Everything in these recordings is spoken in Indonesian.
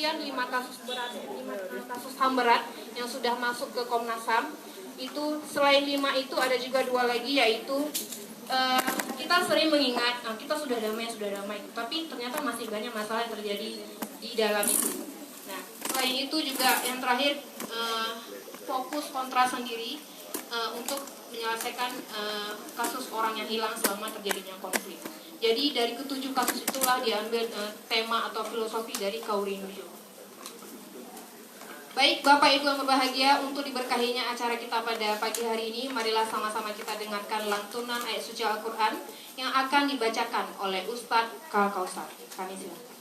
sekian 5 kasus berat, 5 kasus HAM berat yang sudah masuk ke Komnas HAM. Itu selain 5 itu ada juga 2 lagi, yaitu kita sering mengingat, kita sudah damai, tapi ternyata masih banyak masalah yang terjadi di dalam itu. Nah, selain itu juga yang terakhir, fokus kontra sendiri untuk menyelesaikan kasus orang yang hilang selama terjadinya konflik. Jadi dari ke-7 kasus itulah diambil tema atau filosofi dari Kaurinujo. Baik Bapak Ibu yang berbahagia, untuk diberkahinya acara kita pada pagi hari ini, marilah sama-sama kita dengarkan lantunan ayat suci Al-Quran yang akan dibacakan oleh Ustadz Kal Kausar. Kami silakan.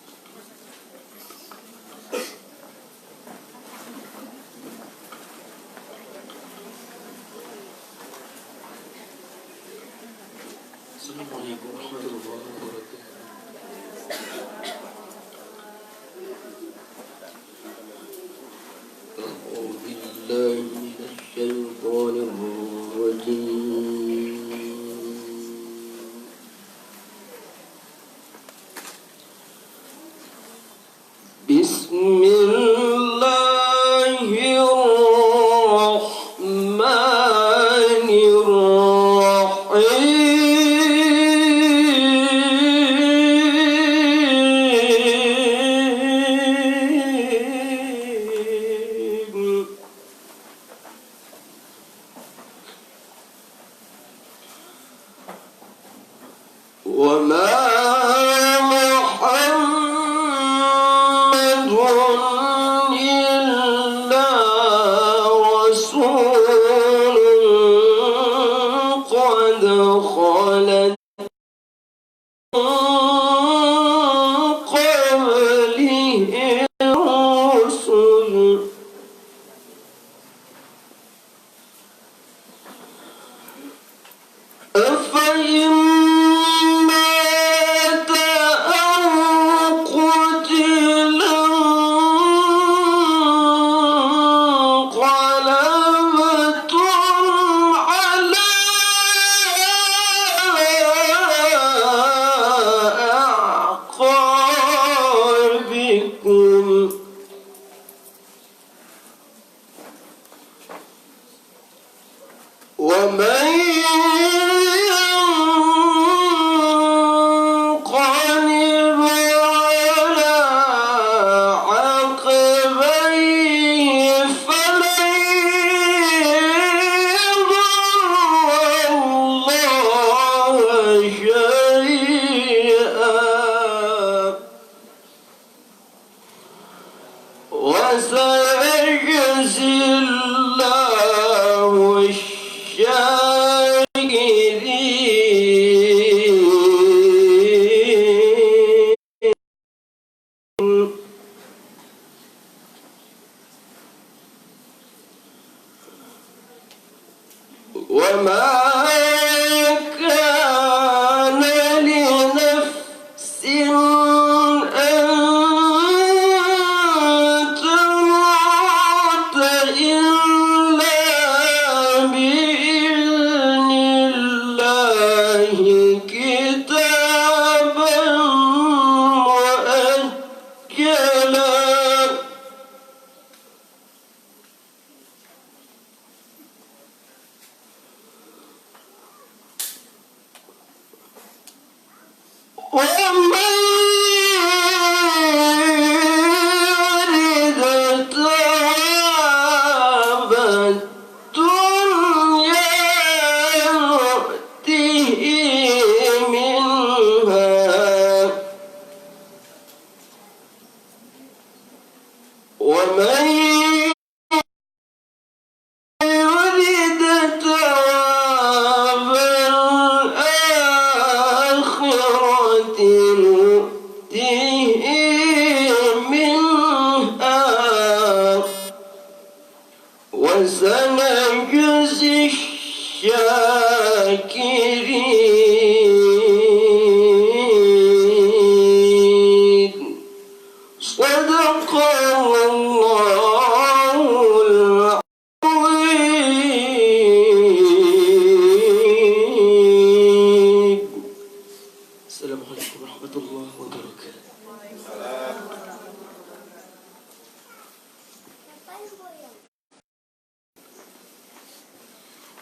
Assalamualaikum warahmatullahi wabarakatuh.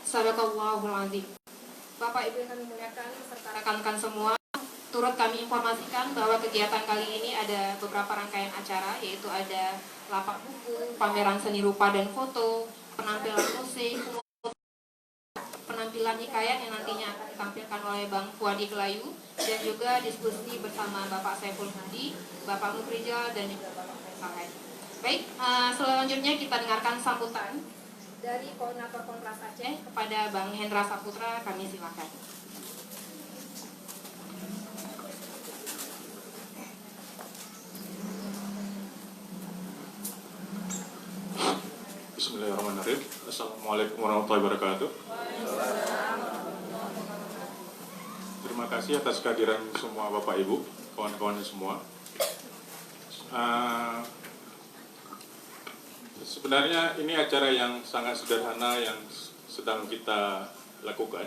Sadaqallahul azim. Bapak Ibu yang kami muliakan serta rekan-rekan semua, turut kami informasikan bahwa kegiatan kali ini ada beberapa rangkaian acara, yaitu ada lapak buku, pameran seni rupa dan foto, penampilan musik, penampilan hikayat yang nantinya akan ditampilkan oleh Bang Fuadi Gelayu, dan juga diskusi bersama Bapak Saiful Hadi, Bapak Mukrijal, dan juga Bapak Faisal. Baik, selanjutnya kita dengarkan sambutan dari Koordinator Kontras Aceh kepada Bang Hendra Saputra. Kami silakan. Bismillahirrahmanirrahim. Assalamualaikum warahmatullahi wabarakatuh. Terima kasih atas kehadiran semua Bapak Ibu, kawan-kawan semua. Sebenarnya ini acara yang sangat sederhana yang sedang kita lakukan.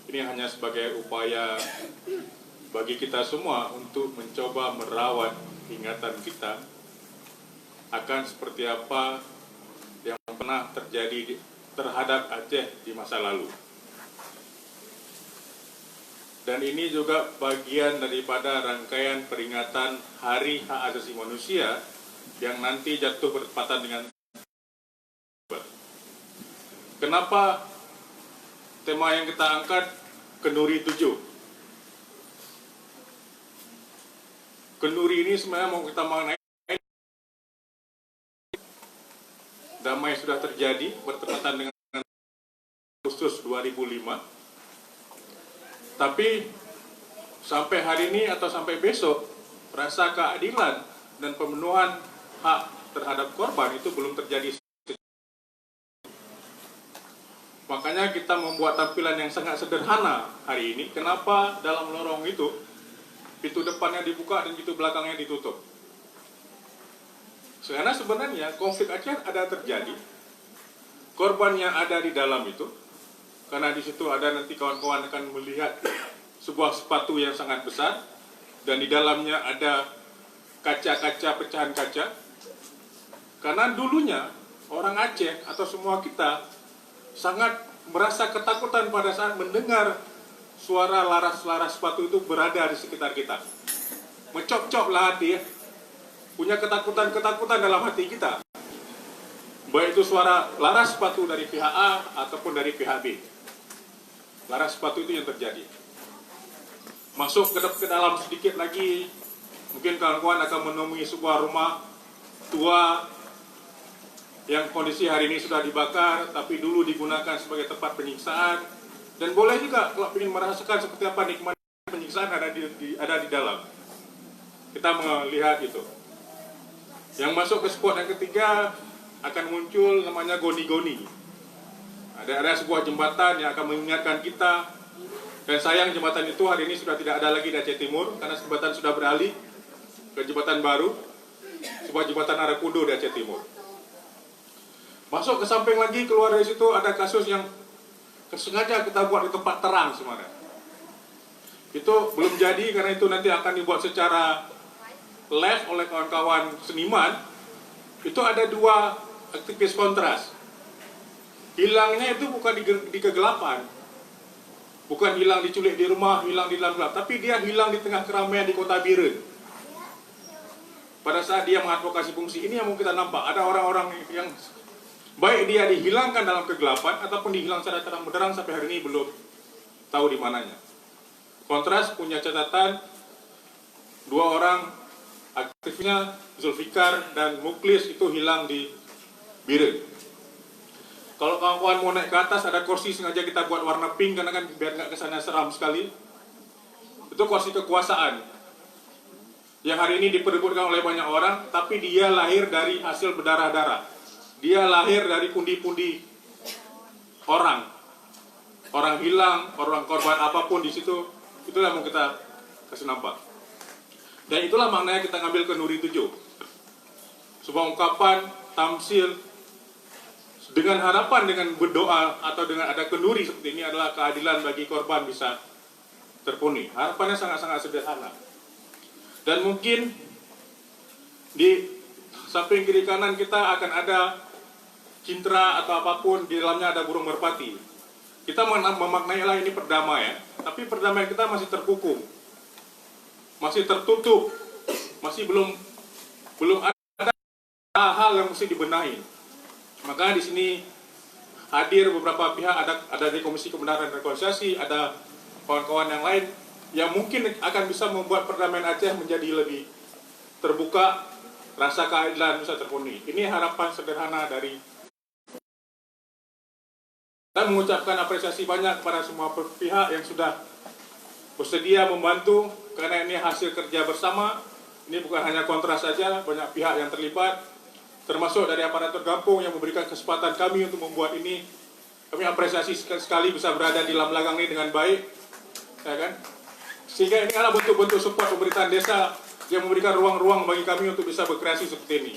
Ini hanya sebagai upaya bagi kita semua untuk mencoba merawat ingatan kita akan seperti apa yang pernah terjadi terhadap Aceh di masa lalu. Dan ini juga bagian daripada rangkaian peringatan Hari Hak Asasi Manusia yang nanti jatuh bertepatan dengan. Kenapa tema yang kita angkat Kenduri 7? Kenduri ini sebenarnya mau kita mengenai damai sudah terjadi bertepatan dengan Agustus 2005. Tapi sampai hari ini atau sampai besok rasa keadilan dan pemenuhan hak terhadap korban itu belum terjadi. Makanya kita membuat tampilan yang sangat sederhana hari ini. Kenapa dalam lorong itu pintu depannya dibuka dan pintu belakangnya ditutup? Karena sebenarnya konflik Aceh ada terjadi, korban yang ada di dalam itu, karena di situ ada nanti kawan-kawan akan melihat sebuah sepatu yang sangat besar dan di dalamnya ada kaca-kaca, pecahan kaca. Karena dulunya orang Aceh atau semua kita sangat merasa ketakutan pada saat mendengar suara laras-laras sepatu itu berada di sekitar kita. Mencop-cop lah hati ya. Punya ketakutan-ketakutan dalam hati kita. Baik itu suara laras sepatu dari pihak A ataupun dari pihak B. Laras sepatu itu yang terjadi. Masuk ke dalam sedikit lagi, mungkin kawan-kawan akan menemui sebuah rumah tua yang kondisi hari ini sudah dibakar, tapi dulu digunakan sebagai tempat penyiksaan. Dan boleh juga kalau ingin merasakan seperti apa nikmat penyiksaan ada di dalam. Kita melihat itu. Yang masuk ke spot yang ketiga akan muncul namanya goni-goni. Ada sebuah jembatan yang akan mengingatkan kita. Dan sayang jembatan itu hari ini sudah tidak ada lagi di Aceh Timur karena jembatan sudah beralih ke jembatan baru, sebuah jembatan Arakudo di Aceh Timur. Masuk ke samping lagi, keluar dari situ ada kasus yang sengaja kita buat di tempat terang sebenarnya. Itu belum jadi karena itu nanti akan dibuat secara live oleh kawan-kawan seniman. Itu ada dua aktivis kontras. Hilangnya itu bukan di kegelapan, bukan hilang diculik di rumah, hilang di dalam gelap, tapi dia hilang di tengah keramaian di kota Biren. Pada saat dia mengadvokasi fungsi ini yang mau kita nampak, ada orang-orang yang baik dia dihilangkan dalam kegelapan ataupun dihilang secara terang benderang sampai hari ini belum tahu di mananya. Kontras punya catatan dua orang aktifnya Zulfikar dan Muklis itu hilang di Biren. Kalau kawan-kawan mau naik ke atas ada kursi sengaja kita buat warna pink karena kan biar nggak kesannya seram sekali. Itu kursi kekuasaan yang hari ini diperebutkan oleh banyak orang, tapi dia lahir dari hasil berdarah-darah. Dia lahir dari pundi-pundi orang hilang, orang korban apapun di situ. Itulah yang mau kita kasih nampak. Dan itulah maknanya kita ngambil Kenduri 7. Sebuah ungkapan tamsil dengan harapan, dengan berdoa atau dengan ada kenduri seperti ini adalah keadilan bagi korban bisa terpenuhi. Harapannya sangat-sangat sederhana. Dan mungkin di samping kiri kanan kita akan ada cintera atau apapun, di dalamnya ada burung merpati. Kita memaknailah ini perdamaian, tapi perdamaian kita masih terkukung, masih tertutup, masih belum ada hal yang mesti dibenahi. Maka di sini hadir beberapa pihak, ada di Komisi Kebenaran dan Rekonsiliasi, ada kawan-kawan yang lain yang mungkin akan bisa membuat perdamaian Aceh menjadi lebih terbuka, rasa keadilan bisa terpenuhi. Ini harapan sederhana dari. Saya mengucapkan apresiasi banyak kepada semua pihak yang sudah bersedia membantu, karena ini hasil kerja bersama. Ini bukan hanya kontras saja, banyak pihak yang terlibat, termasuk dari aparatur kampung yang memberikan kesempatan kami untuk membuat ini. Kami apresiasi sekali bisa berada di Lamlagang ini dengan baik, ya kan? Sehingga ini adalah bentuk-bentuk support pemerintahan desa yang memberikan ruang-ruang bagi kami untuk bisa berkreasi seperti ini.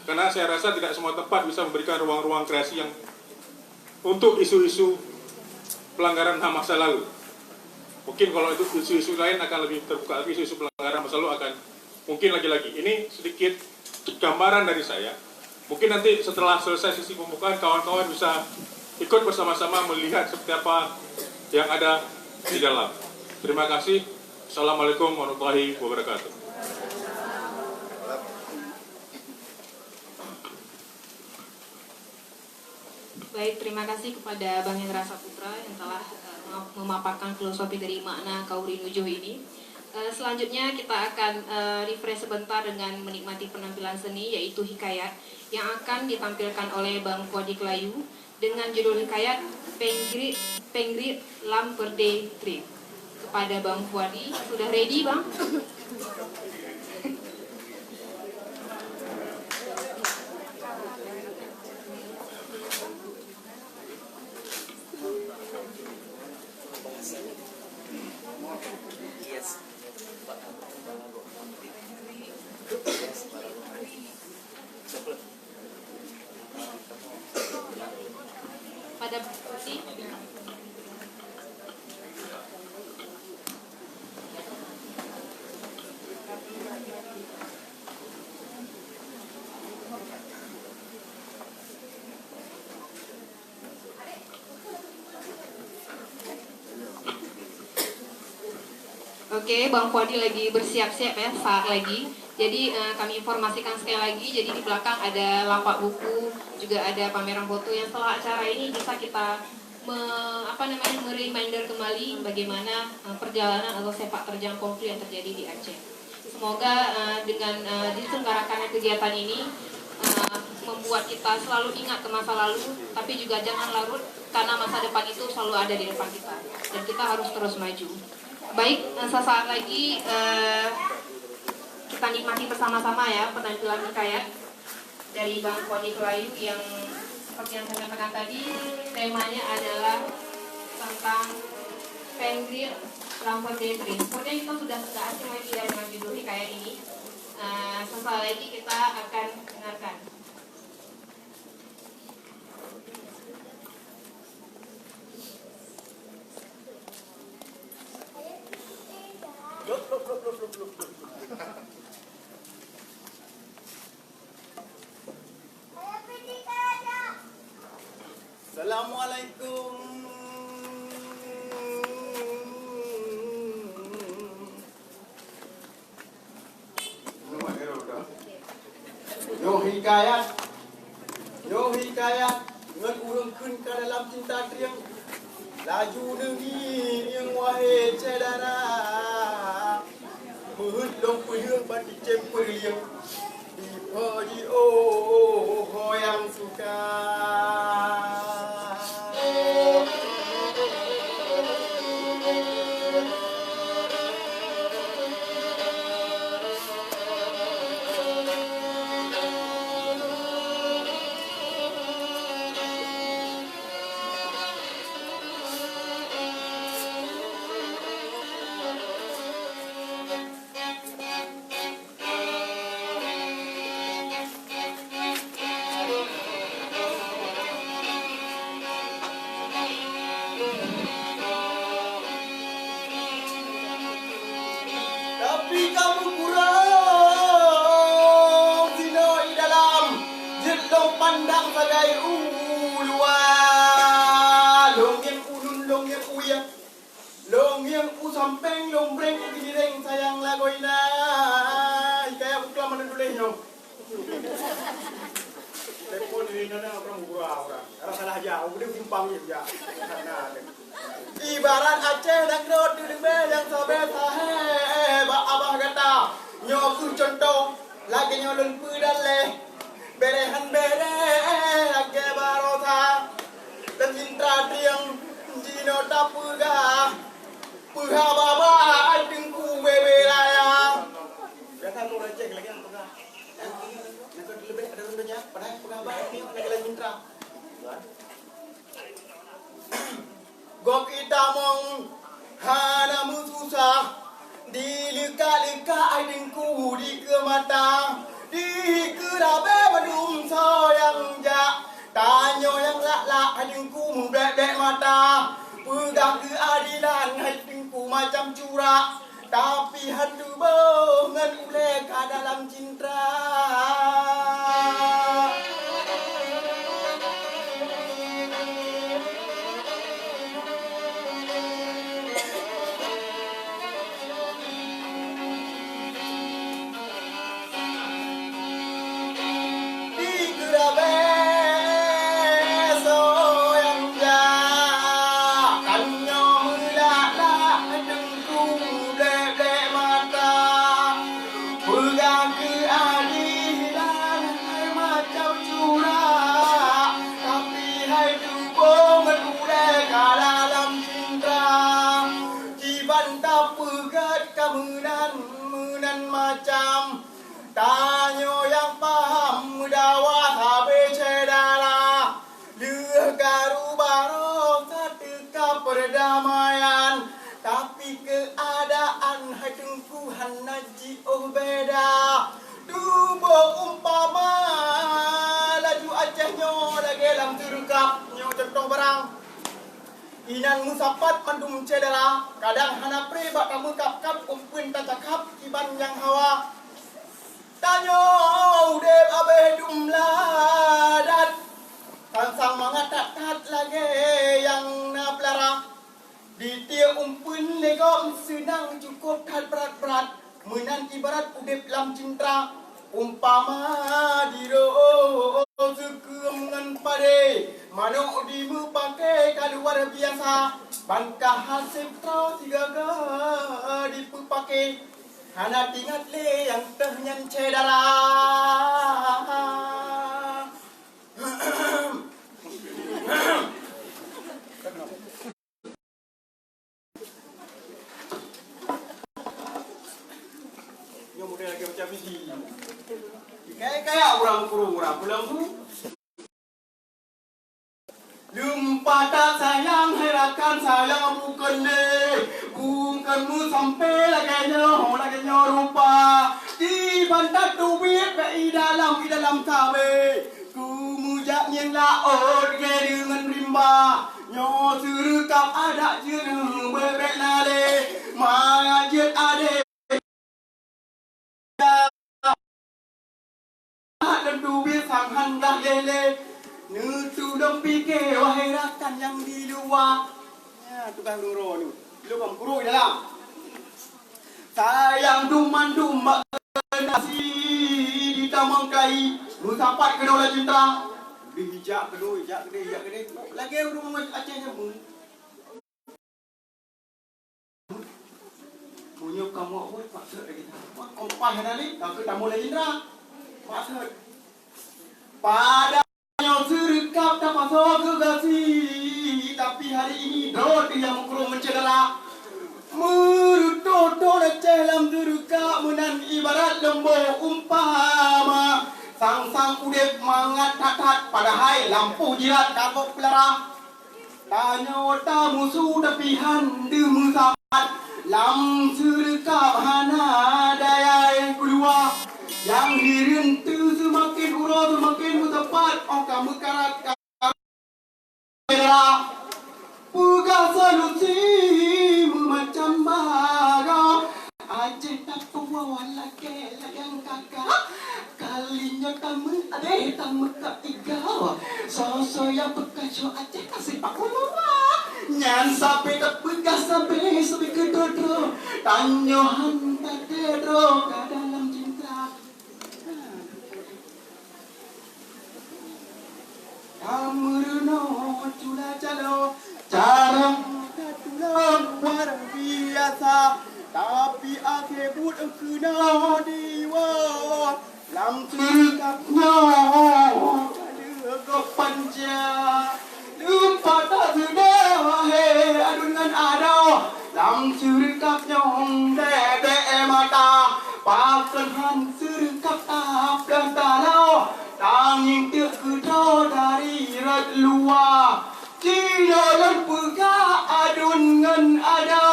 Karena saya rasa tidak semua tempat bisa memberikan ruang-ruang kreasi yang untuk isu-isu pelanggaran HAM masa lalu. Mungkin kalau itu isu-isu lain akan lebih terbuka, tapi isu-isu pelanggaran masa lalu akan mungkin lagi-lagi. Ini sedikit gambaran dari saya. Mungkin nanti setelah selesai sesi pembukaan, kawan-kawan bisa ikut bersama-sama melihat seperti apa yang ada di dalam. Terima kasih. Assalamualaikum warahmatullahi wabarakatuh. Baik, terima kasih kepada Bang Hendra Saputra yang telah memaparkan filosofi dari makna Kauri Nujuh ini. Selanjutnya kita akan refresh sebentar dengan menikmati penampilan seni, yaitu hikayat yang akan ditampilkan oleh Bang Fuadi Kelayu dengan judul hikayat Penggri Lam Perde Trip. Kepada Bang Fuadi, sudah ready Bang? Pada Fuadi. Oke, Bang Fuadi lagi bersiap-siap ya, saat lagi. Jadi kami informasikan sekali lagi, jadi di belakang ada lapak buku, juga ada pameran foto yang setelah acara ini bisa kita mereminder kembali bagaimana perjalanan atau sepak terjang konflik yang terjadi di Aceh. Semoga dengan diselenggarakannya kegiatan ini membuat kita selalu ingat ke masa lalu, tapi juga jangan larut karena masa depan itu selalu ada di depan kita dan kita harus terus maju. Baik, sesaat lagi kita nikmati bersama-sama ya penampilan hikayat dari Bang Fuadi Kelayu yang seperti yang saya katakan tadi, temanya adalah tentang Penggri Lamper Detri. Sepertinya kita sudah tidak asing lagi ya dengan judul hikayat ini. Sesaat lagi kita akan dengarkan. Assalamualaikum. Yo hikayat, ngan urang kun ka dalam cinta kriang. Laju nengi yang wahai cedara. Muhut long puyung bati cempur liang. Di poji yang suka. samping lombreng gireng sayang lagoina. Hikayat bukan menendulehnya. Telepon ini nana orang murah orang. Orang salah aja, udah simpang ya. Ibarat Aceh dan Rod di Dembe yang sabe sahe abah kata nyoku contoh lagi nyolong dan leh berehan bere lagi barota dan cinta triang jino tapuga puha baba adengku bebe raya biasa lu recek lagi yang pegah yang lebih ada rendah padahal pegah baba ni lagi cinta Gok itamong hana mususah di lika-lika adengku di ke mata di kerabe badum sayang ja tanyo yang lak-lak adengku mubek-bek mata pegang keadilan adengku macam curak tapi hadu bengen uleka dalam cinta macam tanyo yang paham dawa habe cedara dia garu baro ketika perdamaian tapi keadaan hadungku hanaji oh beda dubo umpama laju Aceh nyo lagi lam turukap nyo contoh barang Inan musapat mandum cedera kadang hana prebak kamu kap umpun tacakap iban yang hawa tanyo udep abe dumladat tansang mangatat-tat lagi yang naplara di tia umpun legom senang cukup kat berat-berat menan ibarat udep lam cinta umpama diro sekem ngan pade manuk dimu pakai kaluar biasa bangkah hasil trau tiga dipakai hana tingat le yang tehnyan cedara yang model lagi macam ni kayak orang pulang tu Lumpata sayang herakan sayang bukan mu sampai lagi rupa di bantat duit di dalam kabe ku mujak yang laot ke dengan rimba nyo surukap ada jeru bebek nale mangajit ade dan duit sang hendak lele nutu dong pikir wahai rakan yang di luar ya tukang luro ni lu kam guru dalam sayang duman nasi di tamang kai musapat kedola cinta bijak kedoi gede lagi rumah Aceh jamu punya kamu apa maksud lagi mak kompah nali kau ketemu lagi indra maksud pada yang serikap tak masuk ke gasi tapi hari ini drone yang mukro mencedera merutoto Aceh lam serikap menan ibarat lembu umpama sang udep mangat tatat padahal lampu jirat kabok pelara tanya tamu sudah pihan demu sapat lam serikap hana daya yang keluar yang dirintu semakin urut semakin tepat kamu karat kamera pugah solusi macam baga Aceh tak bawa lagi yang kakak kalinya tamu ada tamu ketiga so yang bekas Aceh kasih pak ulama Nyan sampai terpegas sampai kedodro. Tanyo hantar kedro ke dalam cinta. Kamuruno cula calo. Jarang katulon warang biasa. Tapi akebut kena diwa. Lam cekaknya ada kepanja. Lupa tak sudah hei adungan ada. Lam cekaknya dede mata. Pakan han serkap tak dan talau. Tanging tak kedau dari rat luar. Cina dan pega adungan ada.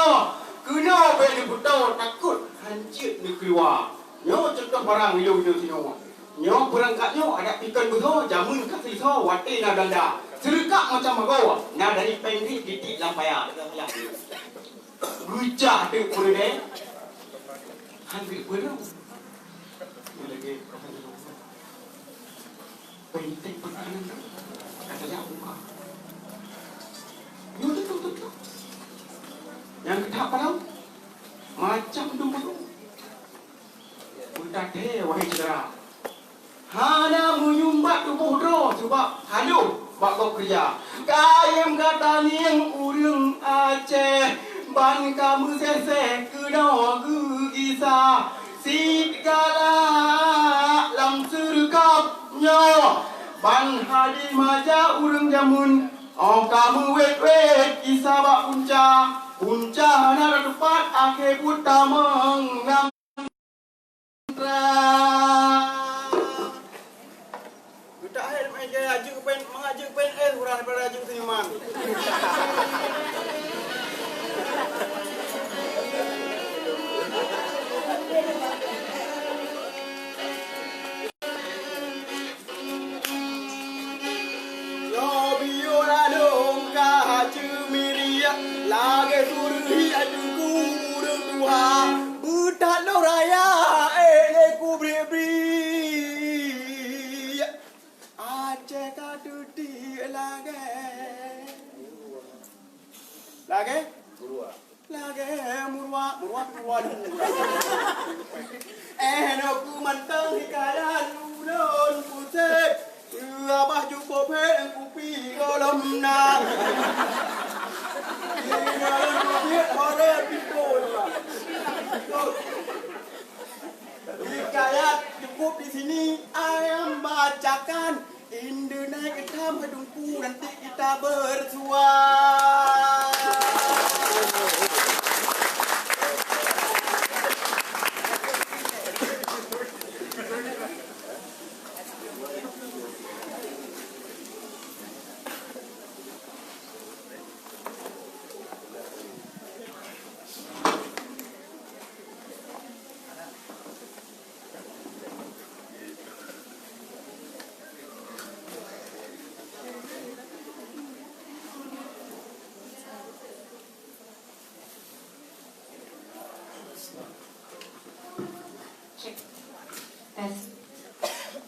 Kena beli putau takut hancur ni keluar. Nyo contoh barang hidup sino. Nyo berangkatnya ada ikan betul jamun kasih so wati na ganda. Serkak macam magawa. Na dari pendek titik lampaya. Gujah tu purne. Hampir purne. Lagi. Pendek perkanan. Kata dia buka. Nyo tu. Yang kedap palau. Macam dulu. Budak deh, wahai saudara. Hana menyumbat tubuh roh sebab halu bak kau kerja. Kayem kata ning urang Aceh, ban kamu sesek kena gisa. Sigala lam serkapnya, ban hadi maja urang jamun. Oh kamu wet kisah bak punca hana dapat akhir utamang ngam. Kita akhir main gaya mengajuk pen kurang daripada ajuk senyuman. Yo biora dong kacu miria lagi surhi ajuku urang dua budak lo raya ku beri Aceh kaduti lagi murwa no ku mantang hikayan ulun pusat abah jumpa pet ku pi kolam nang horor pistol hikayat cukup di sini ayam bacakan Indu naik ke tam kedungku nanti kita bersua.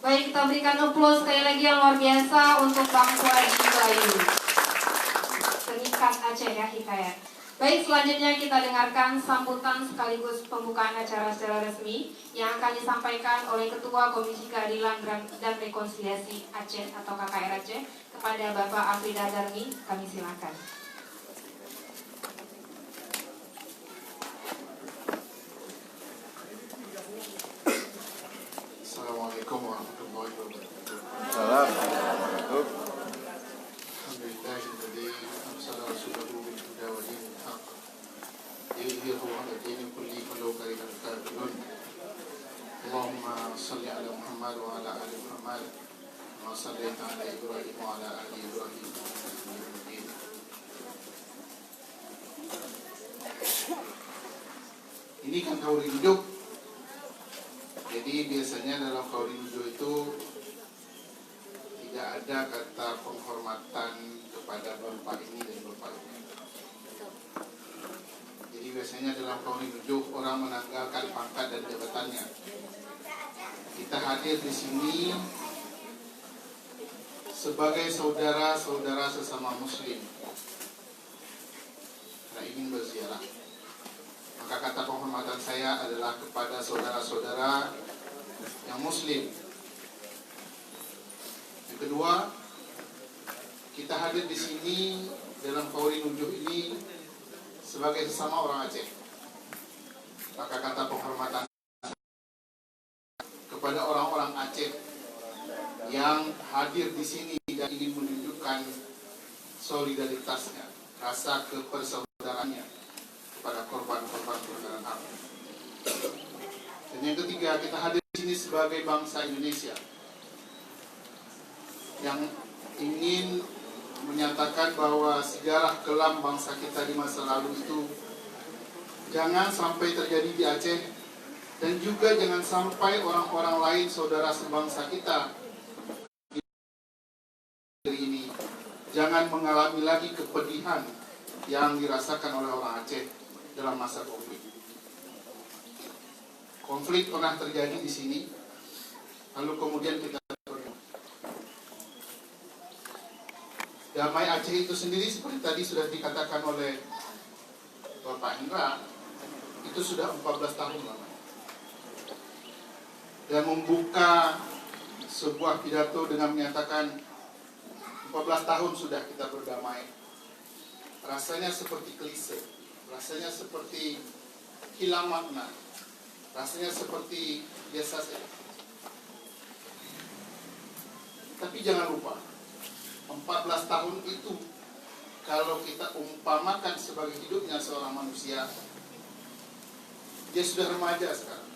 Baik, kita berikan applause sekali lagi yang luar biasa untuk Bang Suhaji Bayu, pengikat Aceh ya, hikayat. Baik, selanjutnya kita dengarkan sambutan sekaligus pembukaan acara secara resmi yang akan disampaikan oleh Ketua Komisi Keadilan dan Rekonsiliasi Aceh atau KKR Aceh kepada Bapak Afrida Darmi. Kami silakan. Assalamualaikum warahmatullahi wabarakatuh. Assalamualaikum. Alhamdulillahilladzi arsala rasulahu bil huda wa dinil haqq liyudhhirahu 'ala dini kullihi walau karihal kafirun. Allahumma shalli 'ala Muhammad wa 'ala ali Muhammad kama shallaita 'ala Ibrahim wa 'ala ali Ibrahim. Ini kan kauli hidup. Jadi biasanya dalam kauli hidup itu tidak ada kata penghormatan kepada bapak ini dan bapak ini. Jadi biasanya dalam kauli hidup orang menanggalkan pangkat dan jabatannya. Kita hadir di sini sebagai saudara-saudara sesama muslim. ingin berziarah. Maka kata penghormatan saya adalah kepada saudara-saudara yang muslim. Yang kedua, kita hadir di sini dalam Fauri Nunjuh ini sebagai sesama orang Aceh. Maka kata penghormatan kepada orang-orang Aceh yang hadir di sini dan ingin menunjukkan solidaritasnya, rasa kepersaudaraannya kepada korban-korban pelanggaran HAM. Dan yang ketiga, kita hadir di sini sebagai bangsa Indonesia yang ingin menyatakan bahwa sejarah kelam bangsa kita di masa lalu itu jangan sampai terjadi di Aceh, dan juga jangan sampai orang-orang lain saudara sebangsa kita di negeri ini jangan mengalami lagi kepedihan yang dirasakan oleh orang Aceh dalam masa konflik. Konflik pernah terjadi di sini, lalu kemudian kita damai Aceh itu sendiri seperti tadi sudah dikatakan oleh Bapak Indra, itu sudah 14 tahun lamanya. Dan membuka sebuah pidato dengan menyatakan 14 tahun sudah kita berdamai. Rasanya seperti klise, rasanya seperti hilang makna, rasanya seperti biasa saja. Tapi jangan lupa, 14 tahun itu kalau kita umpamakan sebagai hidupnya seorang manusia, dia sudah remaja sekarang,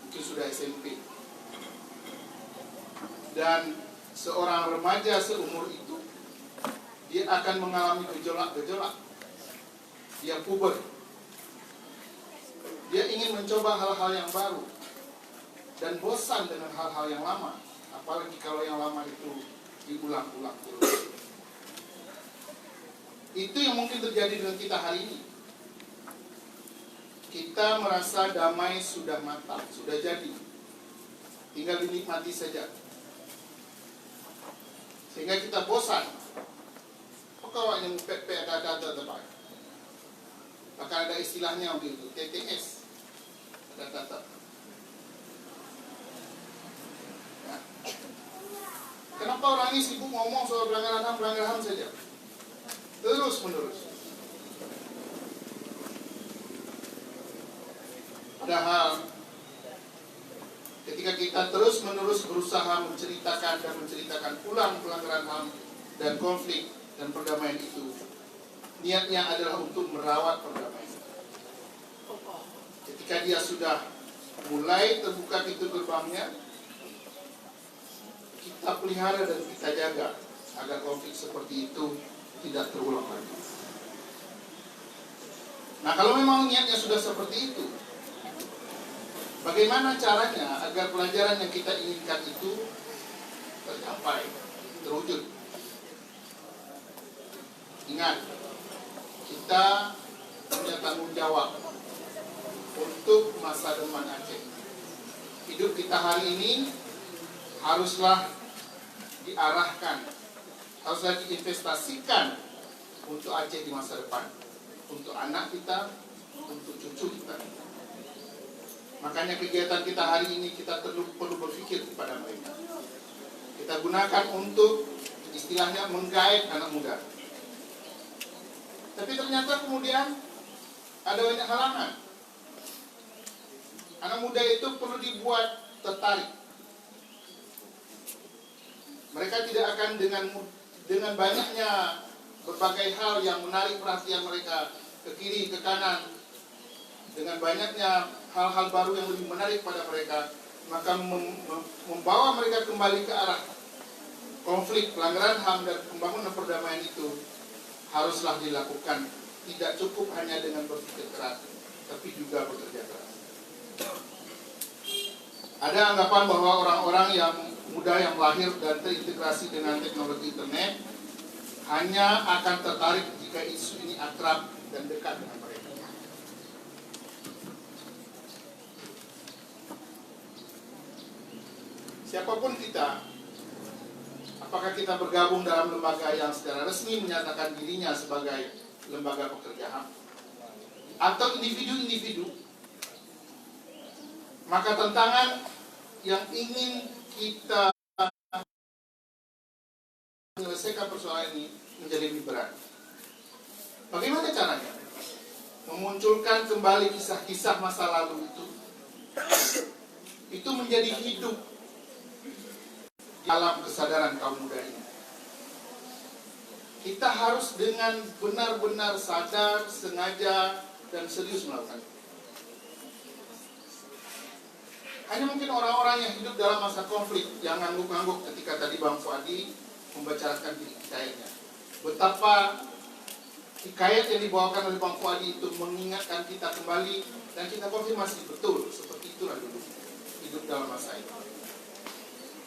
mungkin sudah SMP. Dan seorang remaja seumur itu, dia akan mengalami gejolak-gejolak. Dia puber, dia ingin mencoba hal-hal yang baru dan bosan dengan hal-hal yang lama, apalagi kalau yang lama itu diulang-ulang terus. Itu yang mungkin terjadi dengan kita hari ini. Kita merasa damai sudah matang, sudah jadi, tinggal dinikmati saja. Sehingga kita bosan. Kalau yang PP ada tepat. Maka ada istilahnya begitu, TTS, data. Kenapa orang ini sibuk ngomong soal pelanggaran HAM saja? Terus menerus. Padahal ketika kita terus menerus berusaha menceritakan ulang pelanggaran HAM dan konflik dan perdamaian itu, niatnya adalah untuk merawat perdamaian. Ketika dia sudah mulai terbuka pintu gerbangnya, kita pelihara dan kita jaga agar konflik seperti itu tidak terulang lagi. Nah, kalau memang niatnya sudah seperti itu, bagaimana caranya agar pelajaran yang kita inginkan itu tercapai, terwujud? Ingat, kita punya tanggung jawab untuk masa depan Aceh. Hidup kita hari ini haruslah diarahkan, haruslah diinvestasikan untuk Aceh di masa depan, untuk anak kita, untuk cucu kita. Makanya kegiatan kita hari ini kita perlu berpikir kepada mereka. Kita gunakan untuk istilahnya menggait anak muda. Tapi ternyata kemudian ada banyak halangan. Anak muda itu perlu dibuat tertarik. Mereka tidak akan dengan banyaknya berbagai hal yang menarik perhatian mereka ke kiri, ke kanan, dengan banyaknya hal-hal baru yang lebih menarik pada mereka, maka membawa mereka kembali ke arah konflik, pelanggaran HAM dan pembangunan perdamaian itu haruslah dilakukan. Tidak cukup hanya dengan berpikir keras, tapi juga bekerja keras. Ada anggapan bahwa orang-orang yang muda yang lahir dan terintegrasi dengan teknologi internet hanya akan tertarik jika isu ini akrab dan dekat dengan mereka. Siapapun kita, apakah kita bergabung dalam lembaga yang secara resmi menyatakan dirinya sebagai lembaga pekerjaan atau individu-individu, maka tantangan yang ingin kita menyelesaikan persoalan ini menjadi lebih berat. Bagaimana caranya? Memunculkan kembali kisah-kisah masa lalu itu menjadi hidup di alam kesadaran kaum muda ini. Kita harus dengan benar-benar sadar, sengaja, dan serius melakukan itu. Hanya mungkin orang-orang yang hidup dalam masa konflik, yang ngangguk-ngangguk ketika tadi Bang Fuadi membacakan hikayatnya. Betapa hikayat yang dibawakan oleh Bang Fuadi itu mengingatkan kita kembali, dan kita konfirmasi betul, seperti itulah dulu hidup dalam masa itu.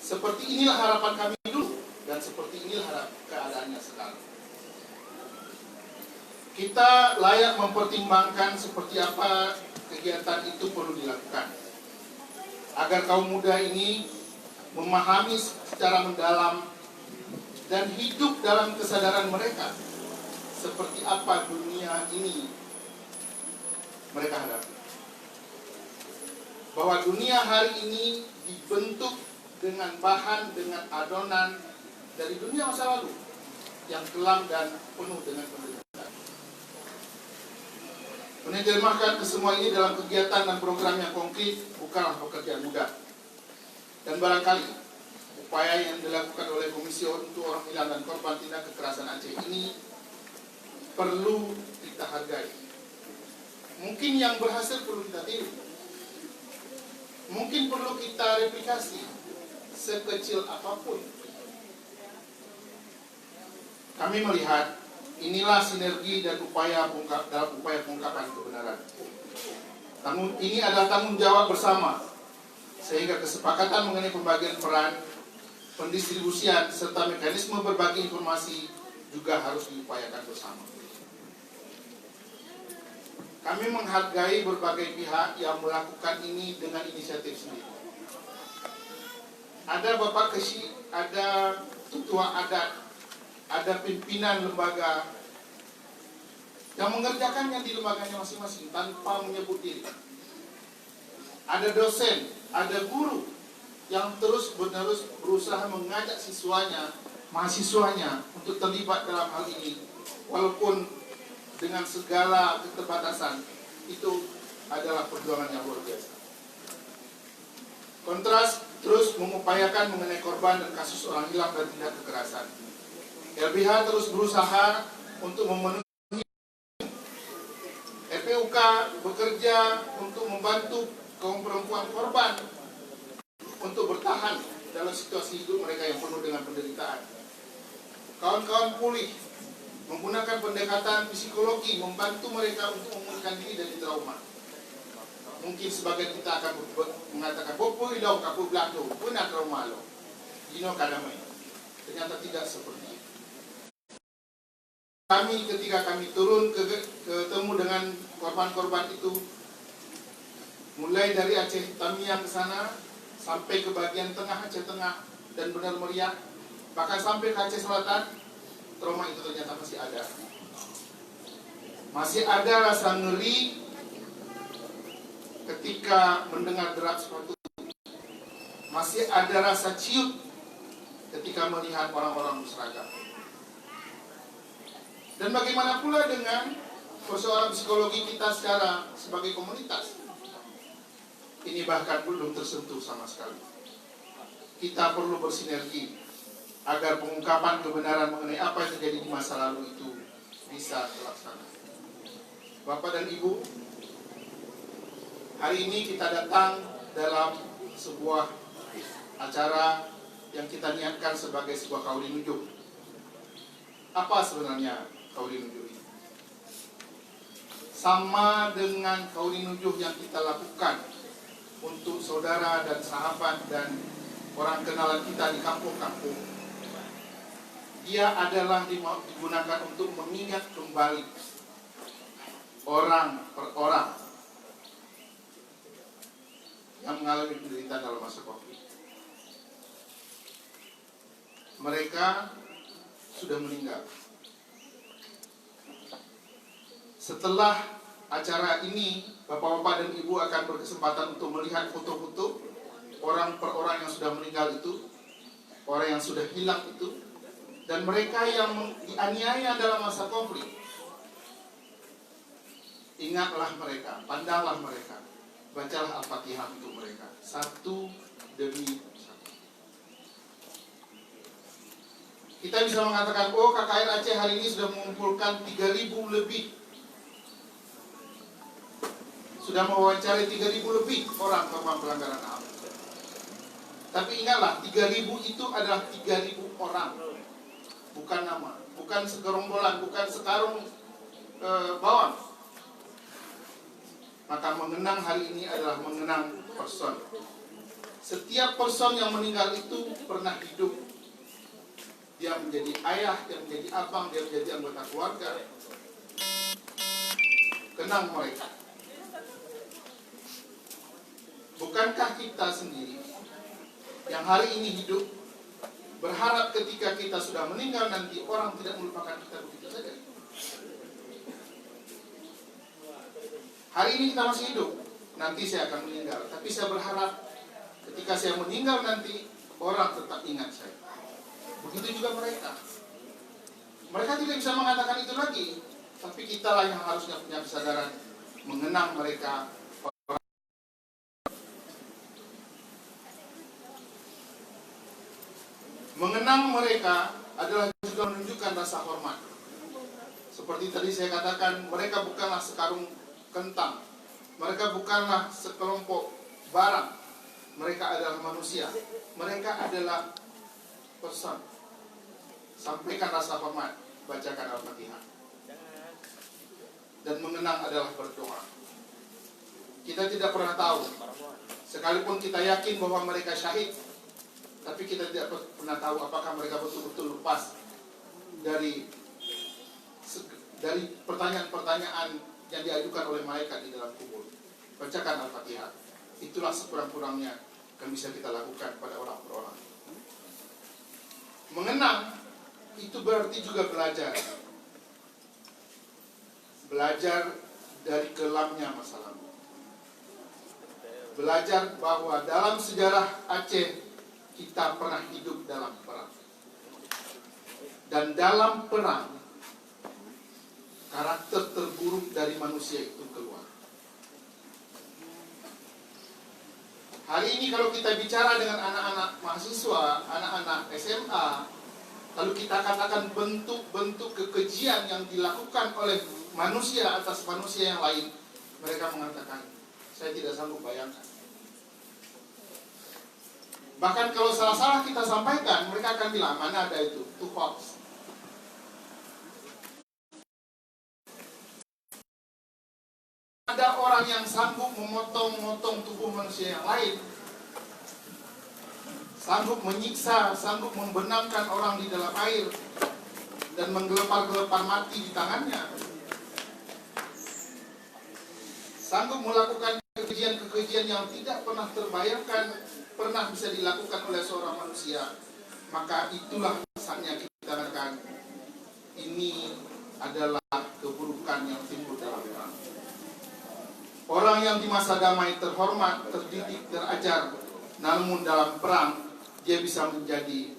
Seperti inilah harapan kami dulu, dan seperti inilah keadaannya sekarang. Kita layak mempertimbangkan seperti apa kegiatan itu perlu dilakukan, agar kaum muda ini memahami secara mendalam dan hidup dalam kesadaran mereka seperti apa dunia ini mereka hadapi. Bahwa dunia hari ini dibentuk dengan bahan, dengan adonan dari dunia masa lalu yang kelam dan penuh dengan penderitaan. Menerjemahkan ke semua ini dalam kegiatan dan program yang konkret bukanlah pekerjaan mudah. Dan barangkali upaya yang dilakukan oleh Komisi untuk Orang Hilang dan Korban Tindak Kekerasan Aceh ini perlu kita hargai. Mungkin yang berhasil perlu kita tiru, mungkin perlu kita replikasi sekecil apapun. Kami melihat inilah sinergi dan upaya dalam upaya pengungkapan kebenaran. Ini adalah tanggung jawab bersama, sehingga kesepakatan mengenai pembagian peran, pendistribusian, serta mekanisme berbagi informasi juga harus diupayakan bersama. Kami menghargai berbagai pihak yang melakukan ini dengan inisiatif sendiri. Ada Bapak Kesi, ada Ketua Adat, ada pimpinan lembaga yang mengerjakannya di lembaganya masing-masing tanpa menyebut diri. Ada dosen, ada guru yang terus-menerus berusaha mengajak mahasiswanya untuk terlibat dalam hal ini, walaupun dengan segala keterbatasan. Itu adalah perjuangan yang luar biasa. Kontras terus mengupayakan mengenai korban dan kasus orang hilang dan tindak kekerasan. LBH terus berusaha untuk memenuhi. LPUK bekerja untuk membantu kaum perempuan korban untuk bertahan dalam situasi hidup mereka yang penuh dengan penderitaan. Kawan-kawan pulih menggunakan pendekatan psikologi membantu mereka untuk memulihkan diri dari trauma. Mungkin sebagian kita akan mengatakan, "Bopo ilau kapu belakang, punya trauma lo, dino kadamai." Ternyata tidak seperti itu. Ketika kami turun ketemu dengan korban-korban itu, mulai dari Aceh Tamiang ke sana sampai ke bagian tengah Aceh Tengah dan Benar Meriah, bahkan sampai ke Aceh Selatan, trauma itu ternyata masih ada. Masih ada rasa ngeri ketika mendengar derap sepatu. Masih ada rasa ciut ketika melihat orang-orang berseragam. Dan bagaimana pula dengan persoalan psikologi kita sekarang sebagai komunitas? Ini bahkan belum tersentuh sama sekali. Kita perlu bersinergi agar pengungkapan kebenaran mengenai apa yang terjadi di masa lalu itu bisa terlaksana. Bapak dan Ibu, hari ini kita datang dalam sebuah acara yang kita niatkan sebagai sebuah kauli nujuh. Apa sebenarnya kauli nujuh ini? Sama dengan kauli nujuh yang kita lakukan untuk saudara dan sahabat dan orang kenalan kita di kampung-kampung. Dia adalah digunakan untuk mengingat kembali orang per orang yang mengalami penderitaan dalam masa Covid. Mereka sudah meninggal. Setelah acara ini, Bapak-bapak dan Ibu akan berkesempatan untuk melihat foto-foto orang per orang yang sudah meninggal itu, orang yang sudah hilang itu, dan mereka yang dianiaya dalam masa konflik. Ingatlah mereka, pandanglah mereka, bacalah Al-Fatihah untuk mereka, satu demi satu. Kita bisa mengatakan, oh KKR Aceh hari ini sudah mengumpulkan 3.000 lebih, sudah mewawancarai 3.000 lebih orang korban pelanggaran HAM. Tapi ingatlah, 3.000 itu adalah 3.000 orang, bukan nama, bukan segerombolan, bukan sekarung bawang. Maka mengenang hari ini adalah mengenang person. Setiap person yang meninggal itu pernah hidup. Dia menjadi ayah, dia menjadi abang, dia menjadi anggota keluarga. Kenang mereka. Bukankah kita sendiri yang hari ini hidup berharap ketika kita sudah meninggal nanti orang tidak melupakan kita begitu saja? Hari ini kita masih hidup, nanti saya akan meninggal. Tapi saya berharap ketika saya meninggal nanti orang tetap ingat saya. Begitu juga mereka. Mereka tidak bisa mengatakan itu lagi, tapi kitalah yang harusnya punya kesadaran mengenang mereka. Mengenang mereka adalah juga menunjukkan rasa hormat. Seperti tadi saya katakan, mereka bukanlah sekarung kentang, mereka bukanlah sekelompok barang, mereka adalah manusia, mereka adalah person. Sampaikan rasa hormat, bacakan Al-Fatihah. Dan mengenang adalah berdoa. Kita tidak pernah tahu, sekalipun kita yakin bahwa mereka syahid, tapi kita tidak pernah tahu apakah mereka betul-betul lepas dari pertanyaan-pertanyaan yang diajukan oleh malaikat di dalam kubur. Bacakan Al-Fatihah. Itulah sekurang-kurangnya yang bisa kita lakukan pada orang per orang. Mengenang itu berarti juga belajar. Belajar dari kelamnya masa lalu. Belajar bahwa dalam sejarah Aceh kita pernah hidup dalam perang. Dan dalam perang karakter terburuk dari manusia itu keluar. Hari ini kalau kita bicara dengan anak-anak mahasiswa, anak-anak SMA, lalu kita katakan bentuk-bentuk kekejian yang dilakukan oleh manusia atas manusia yang lain, mereka mengatakan, saya tidak sanggup bayangkan. Bahkan kalau salah-salah kita sampaikan, mereka akan bilang, mana ada itu hoax. Ada orang yang sanggup memotong-motong tubuh manusia yang lain, sanggup menyiksa, sanggup membenamkan orang di dalam air, dan menggelepar-gelepar mati di tangannya, sanggup melakukan kekejian-kekejian yang tidak pernah terbayangkan, pernah bisa dilakukan oleh seorang manusia. Maka itulah saatnya kita katakan, ini adalah keburukan yang timbul dalam perang. Orang yang di masa damai terhormat, terdidik, terajar, namun dalam perang dia bisa menjadi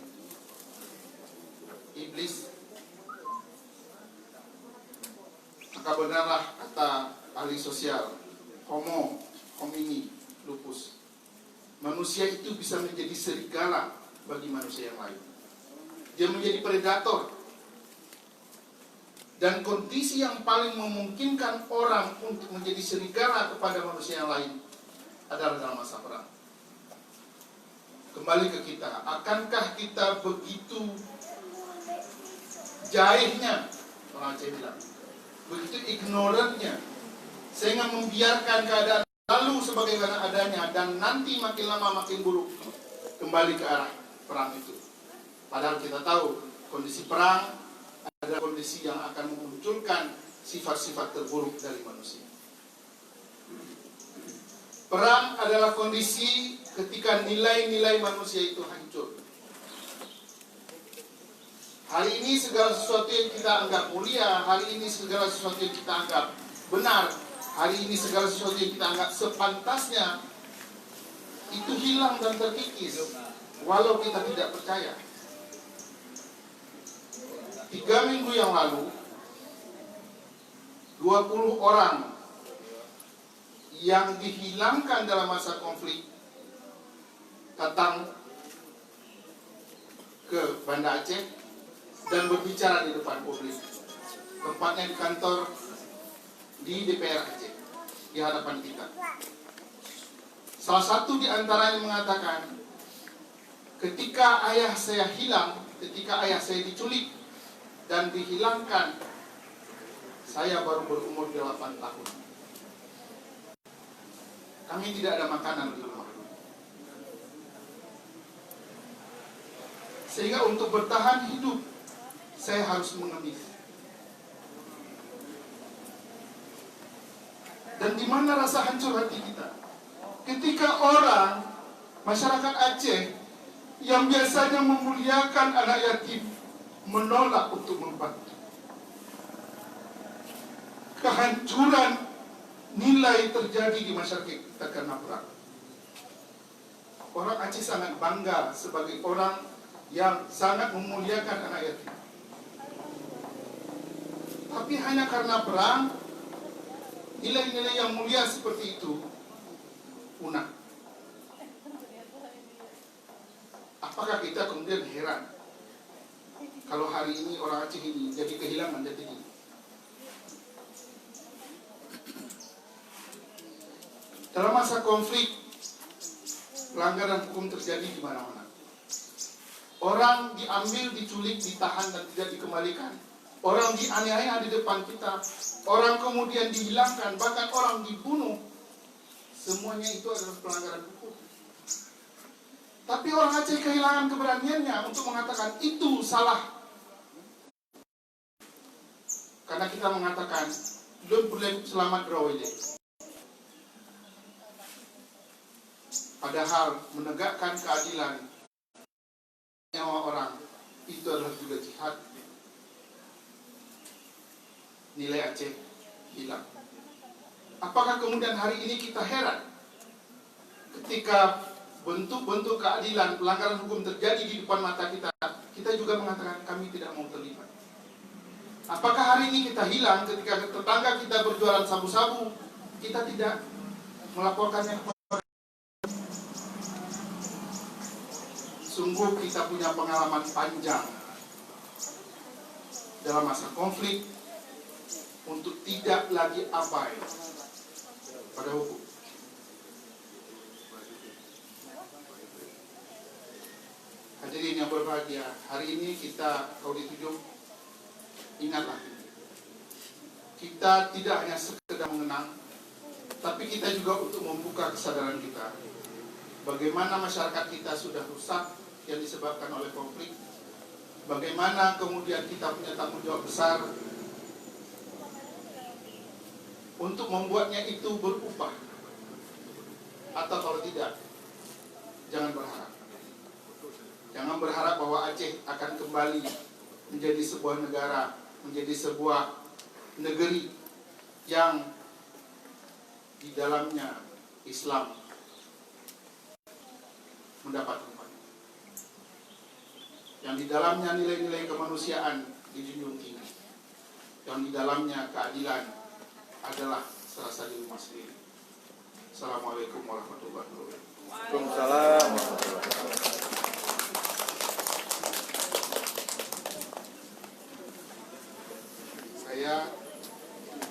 iblis. Maka benarlah kata ahli sosial, homo homini lupus. Manusia itu bisa menjadi serigala bagi manusia yang lain. Dia menjadi predator. Dan kondisi yang paling memungkinkan orang untuk menjadi serigala kepada manusia yang lain adalah dalam masa perang. Kembali ke kita, akankah kita begitu jahilnya, orang Aceh bilang, begitu ignorantnya, sehingga membiarkan keadaan lalu sebagaimana adanya, dan nanti makin lama makin buruk kembali ke arah perang itu. Padahal kita tahu kondisi perang adalah kondisi yang akan memunculkan sifat-sifat terburuk dari manusia. Perang adalah kondisi ketika nilai-nilai manusia itu hancur. Hari ini segala sesuatu yang kita anggap mulia, hari ini segala sesuatu yang kita anggap benar, hari ini segala sesuatu yang kita anggap sepantasnya, itu hilang dan terkikis, walau kita tidak percaya. 3 minggu yang lalu, 20 orang yang dihilangkan dalam masa konflik datang ke Banda Aceh dan berbicara di depan publik. Tempatnya di kantor di DPR Aceh, di hadapan kita. Salah satu di antaranya mengatakan, ketika ayah saya hilang, ketika ayah saya diculik dan dihilangkan, saya baru berumur 8 tahun. Kami tidak ada makanan di rumah. Sehingga untuk bertahan hidup, saya harus mengemis. Dan di mana rasa hancur hati kita? Ketika orang, masyarakat Aceh yang biasanya memuliakan anak yatim, menolak untuk membantu. Kehancuran nilai terjadi di masyarakat kita karena perang. Orang Aceh sangat bangga sebagai orang yang sangat memuliakan anak yatim. Tapi hanya karena perang, nilai-nilai yang mulia seperti itu punah. Apakah kita kemudian heran kalau hari ini orang Aceh ini jadi kehilangan jati diri? Dalam masa konflik, pelanggaran hukum terjadi di mana-mana. Orang diambil, diculik, ditahan dan tidak dikembalikan. Orang dianiaya di depan kita. Orang kemudian dihilangkan, bahkan orang dibunuh. Semuanya itu adalah pelanggaran hukum. Tapi orang Aceh kehilangan keberaniannya untuk mengatakan itu salah. Karena kita mengatakan, belum boleh selamat berawal. Padahal menegakkan keadilan nyawa orang itu adalah juga jihad. Nilai Aceh hilang. Apakah kemudian hari ini kita heran ketika bentuk-bentuk keadilan, pelanggaran hukum terjadi di depan mata kita, kita juga mengatakan kami tidak mau terlibat? Apakah hari ini kita hilang ketika tetangga kita berjualan sabu-sabu, kita tidak melaporkannya kepada? Sungguh kita punya pengalaman panjang dalam masa konflik untuk tidak lagi abai pada hukum. Hadirin yang berbahagia, hari ini kita Kaudi 7, ingatlah, kita tidak hanya sekedar mengenang, tapi kita juga untuk membuka kesadaran kita. Bagaimana masyarakat kita sudah rusak yang disebabkan oleh konflik. Bagaimana kemudian kita punya tanggung jawab besar untuk membuatnya itu berubah. Atau kalau tidak, jangan berharap. Jangan berharap bahwa Aceh akan kembali menjadi sebuah negara, menjadi sebuah negeri yang di dalamnya Islam mendapat tempat, yang di dalamnya nilai-nilai kemanusiaan dijunjung tinggi, yang di dalamnya keadilan adalah serasa di rumah sendiri. Assalamualaikum warahmatullahi wabarakatuh. Waalaikumsalam warahmatullahi wabarakatuh.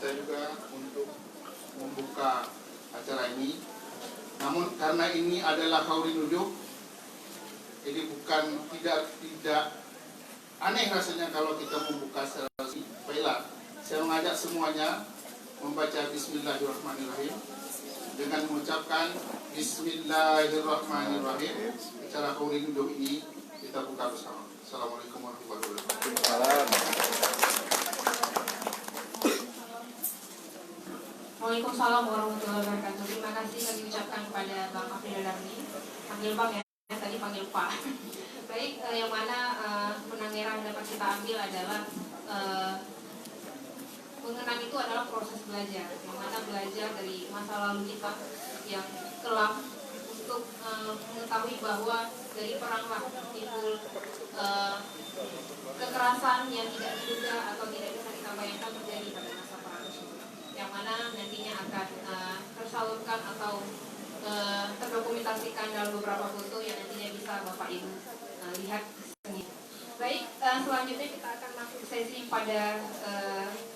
Kita juga untuk membuka acara ini, namun karena ini adalah Kaudi 7, jadi bukan tidak aneh rasanya kalau kita membuka secara resmi. Baiklah, saya mengajak semuanya membaca Bismillahirrahmanirrahim dengan mengucapkan Bismillahirrahmanirrahim. Acara Kaudi 7 ini kita buka bersama. Assalamualaikum warahmatullahi wabarakatuh. Waalaikumsalam warahmatullahi wabarakatuh. Terima kasih kami ucapkan kepada Bang Afril Darmi. Panggil Bang ya, tadi panggil Pak. Baik, yang mana menang pelajaran yang dapat kita ambil adalah mengenang itu adalah proses belajar, yang mana belajar dari masa lalu kita yang kelam untuk mengetahui bahwa dari peranglah timbul kekerasan yang tidak diduga atau tidak bisa kita bayangkan terjadi pada masa perang, yang mana nantinya akan tersalurkan atau terdokumentasikan dalam beberapa foto yang nantinya bisa Bapak Ibu lihat sendiri. Baik, selanjutnya kita akan masuk sesi pada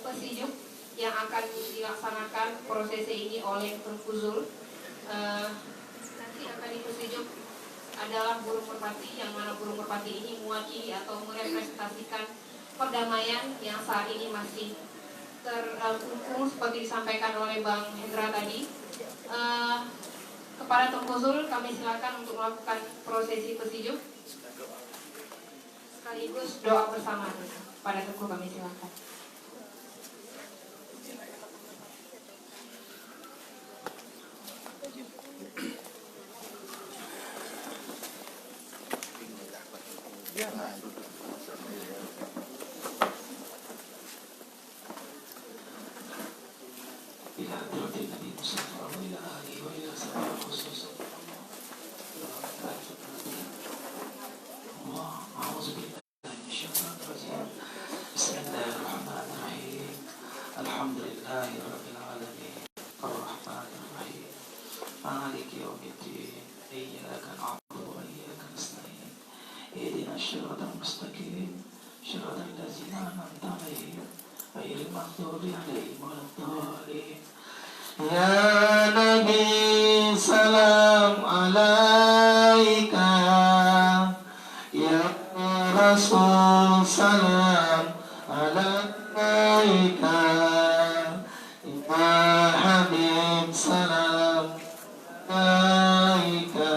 Pesijuk yang akan dilaksanakan prosesi ini oleh Perfuzul. Nanti akan dipesijuk adalah burung merpati, yang mana burung merpati ini mewakili atau merepresentasikan perdamaian yang saat ini masih terkungkung seperti disampaikan oleh Bang Hendra tadi. Kepada Perfuzul kami silakan untuk melakukan prosesi pesijuk sekaligus doa bersama. Pada Tengku kami silakan. Ya Nabi salam alaika, ya Rasul salam alaika, ya Habib salam alaika,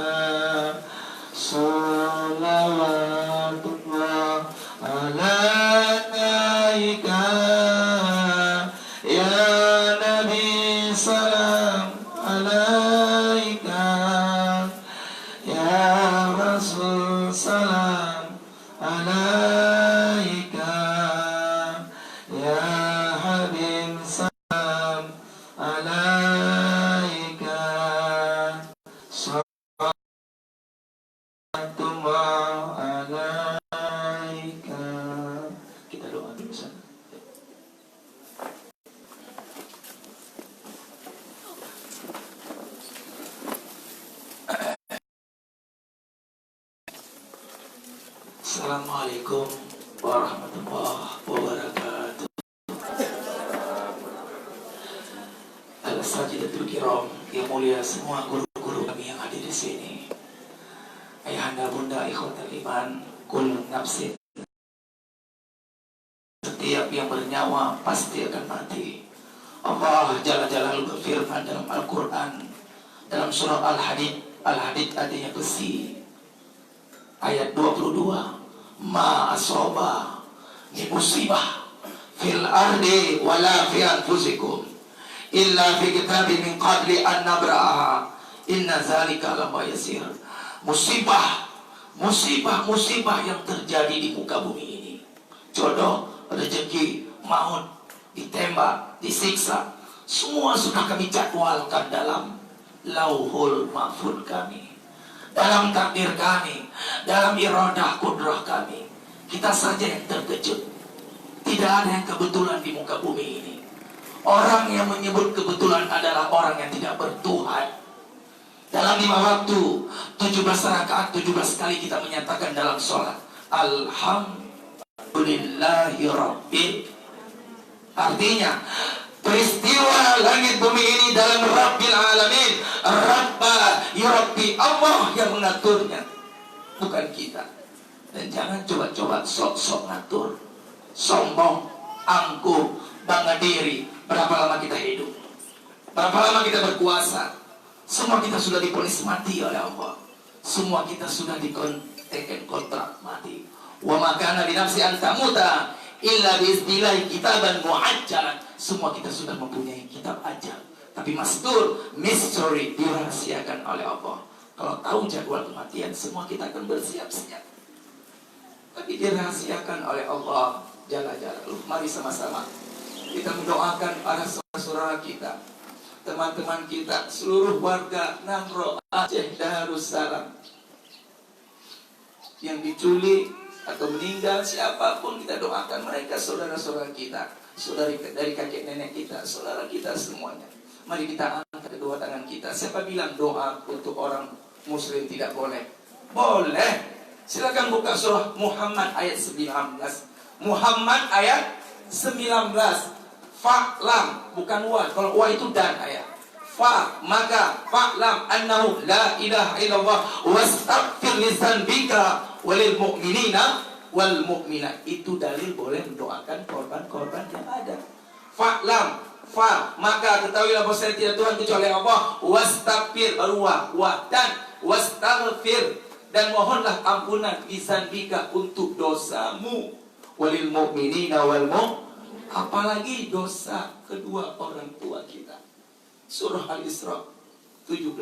salawatullah alaika, ya Nabi salam alaika, ya Rasul salam alaika, ya Habib salam alaika, salawatullah alaika. Kita doa dulu sana. Assalamualaikum warahmatullahi wabarakatuh. Al-Sajidatul Kiram, yang mulia semua guru-guru kami yang hadir di sini. Ayahanda bunda ikhwatul iman, kul nafsin. Setiap yang bernyawa pasti akan mati. Allah Jalla Jalaluhu berfirman dalam Al-Quran, dalam surah Al-Hadid. Al-Hadid artinya besi. Ayat 22. Ma asoba min musibah fil ardi wala fi anfusikum illa fi kitabin min qabli an nabra'aha inna zalika lama yasir. Musibah yang terjadi di muka bumi ini, jodoh, rezeki, maut, ditembak, disiksa, semua sudah kami jadwalkan dalam lauhul mahfuz kami, dalam takdir kami, dalam iradah kudrah kami. Kita saja yang terkejut. Tidak ada yang kebetulan di muka bumi ini. Orang yang menyebut kebetulan adalah orang yang tidak bertuhan. Dalam 5 waktu 17 rakaat 17 kali kita menyatakan dalam sholat Alhamdulillahi Rabbil. Artinya peristiwa langit bumi ini dalam Rabbil Alamin. Rabba ya Rabbi, Allah yang mengaturnya, bukan kita. Dan jangan coba-coba sok-sok ngatur, sombong, angkuh, bangga diri. Berapa lama kita hidup? Berapa lama kita berkuasa? Semua kita sudah diponis mati oleh Allah. Semua kita sudah dikonteken kontrak mati. Wa makana li nafsi an tamuta illa biiznillahi kitaban muajjalan. Semua kita sudah mempunyai kitab ajal, tapi mastur, mystery, dirahasiakan oleh Allah. Kalau tahu jadwal kematian, semua kita akan bersiap-siap. Tapi tapi dirahasiakan oleh Allah Jalla Jalaluhu. Mari sama-sama kita mendoakan para saudara kita, teman-teman kita, seluruh warga Nangro, Aceh, Darussalam yang diculik atau meninggal, siapapun kita doakan mereka, saudara-saudara kita, saudari dari kakek nenek kita, saudara kita semuanya. Mari kita angkat kedua tangan kita. Siapa bilang doa untuk orang muslim tidak boleh? Boleh. Silakan buka surah Muhammad ayat 19. Muhammad ayat 19. Fa'lam, bukan wa. Kalau wa itu dan ayat. Fa, maka fa'lam annahu la ilaha illallah wastaghfir li dzanbika walil mu'minina wal mu'minat. Itu dalil boleh mendoakan korban-korban yang ada. Fa'lam, fa, maka ketahuilah bahwa saya tidak Tuhan kecuali Allah. Wastaghfir, baru wa dan wastaghfir, dan mohonlah ampunan lidzanbika untuk dosamu, walil mu'minina wal apalagi dosa kedua orang tua kita. Surah Al-Isra 17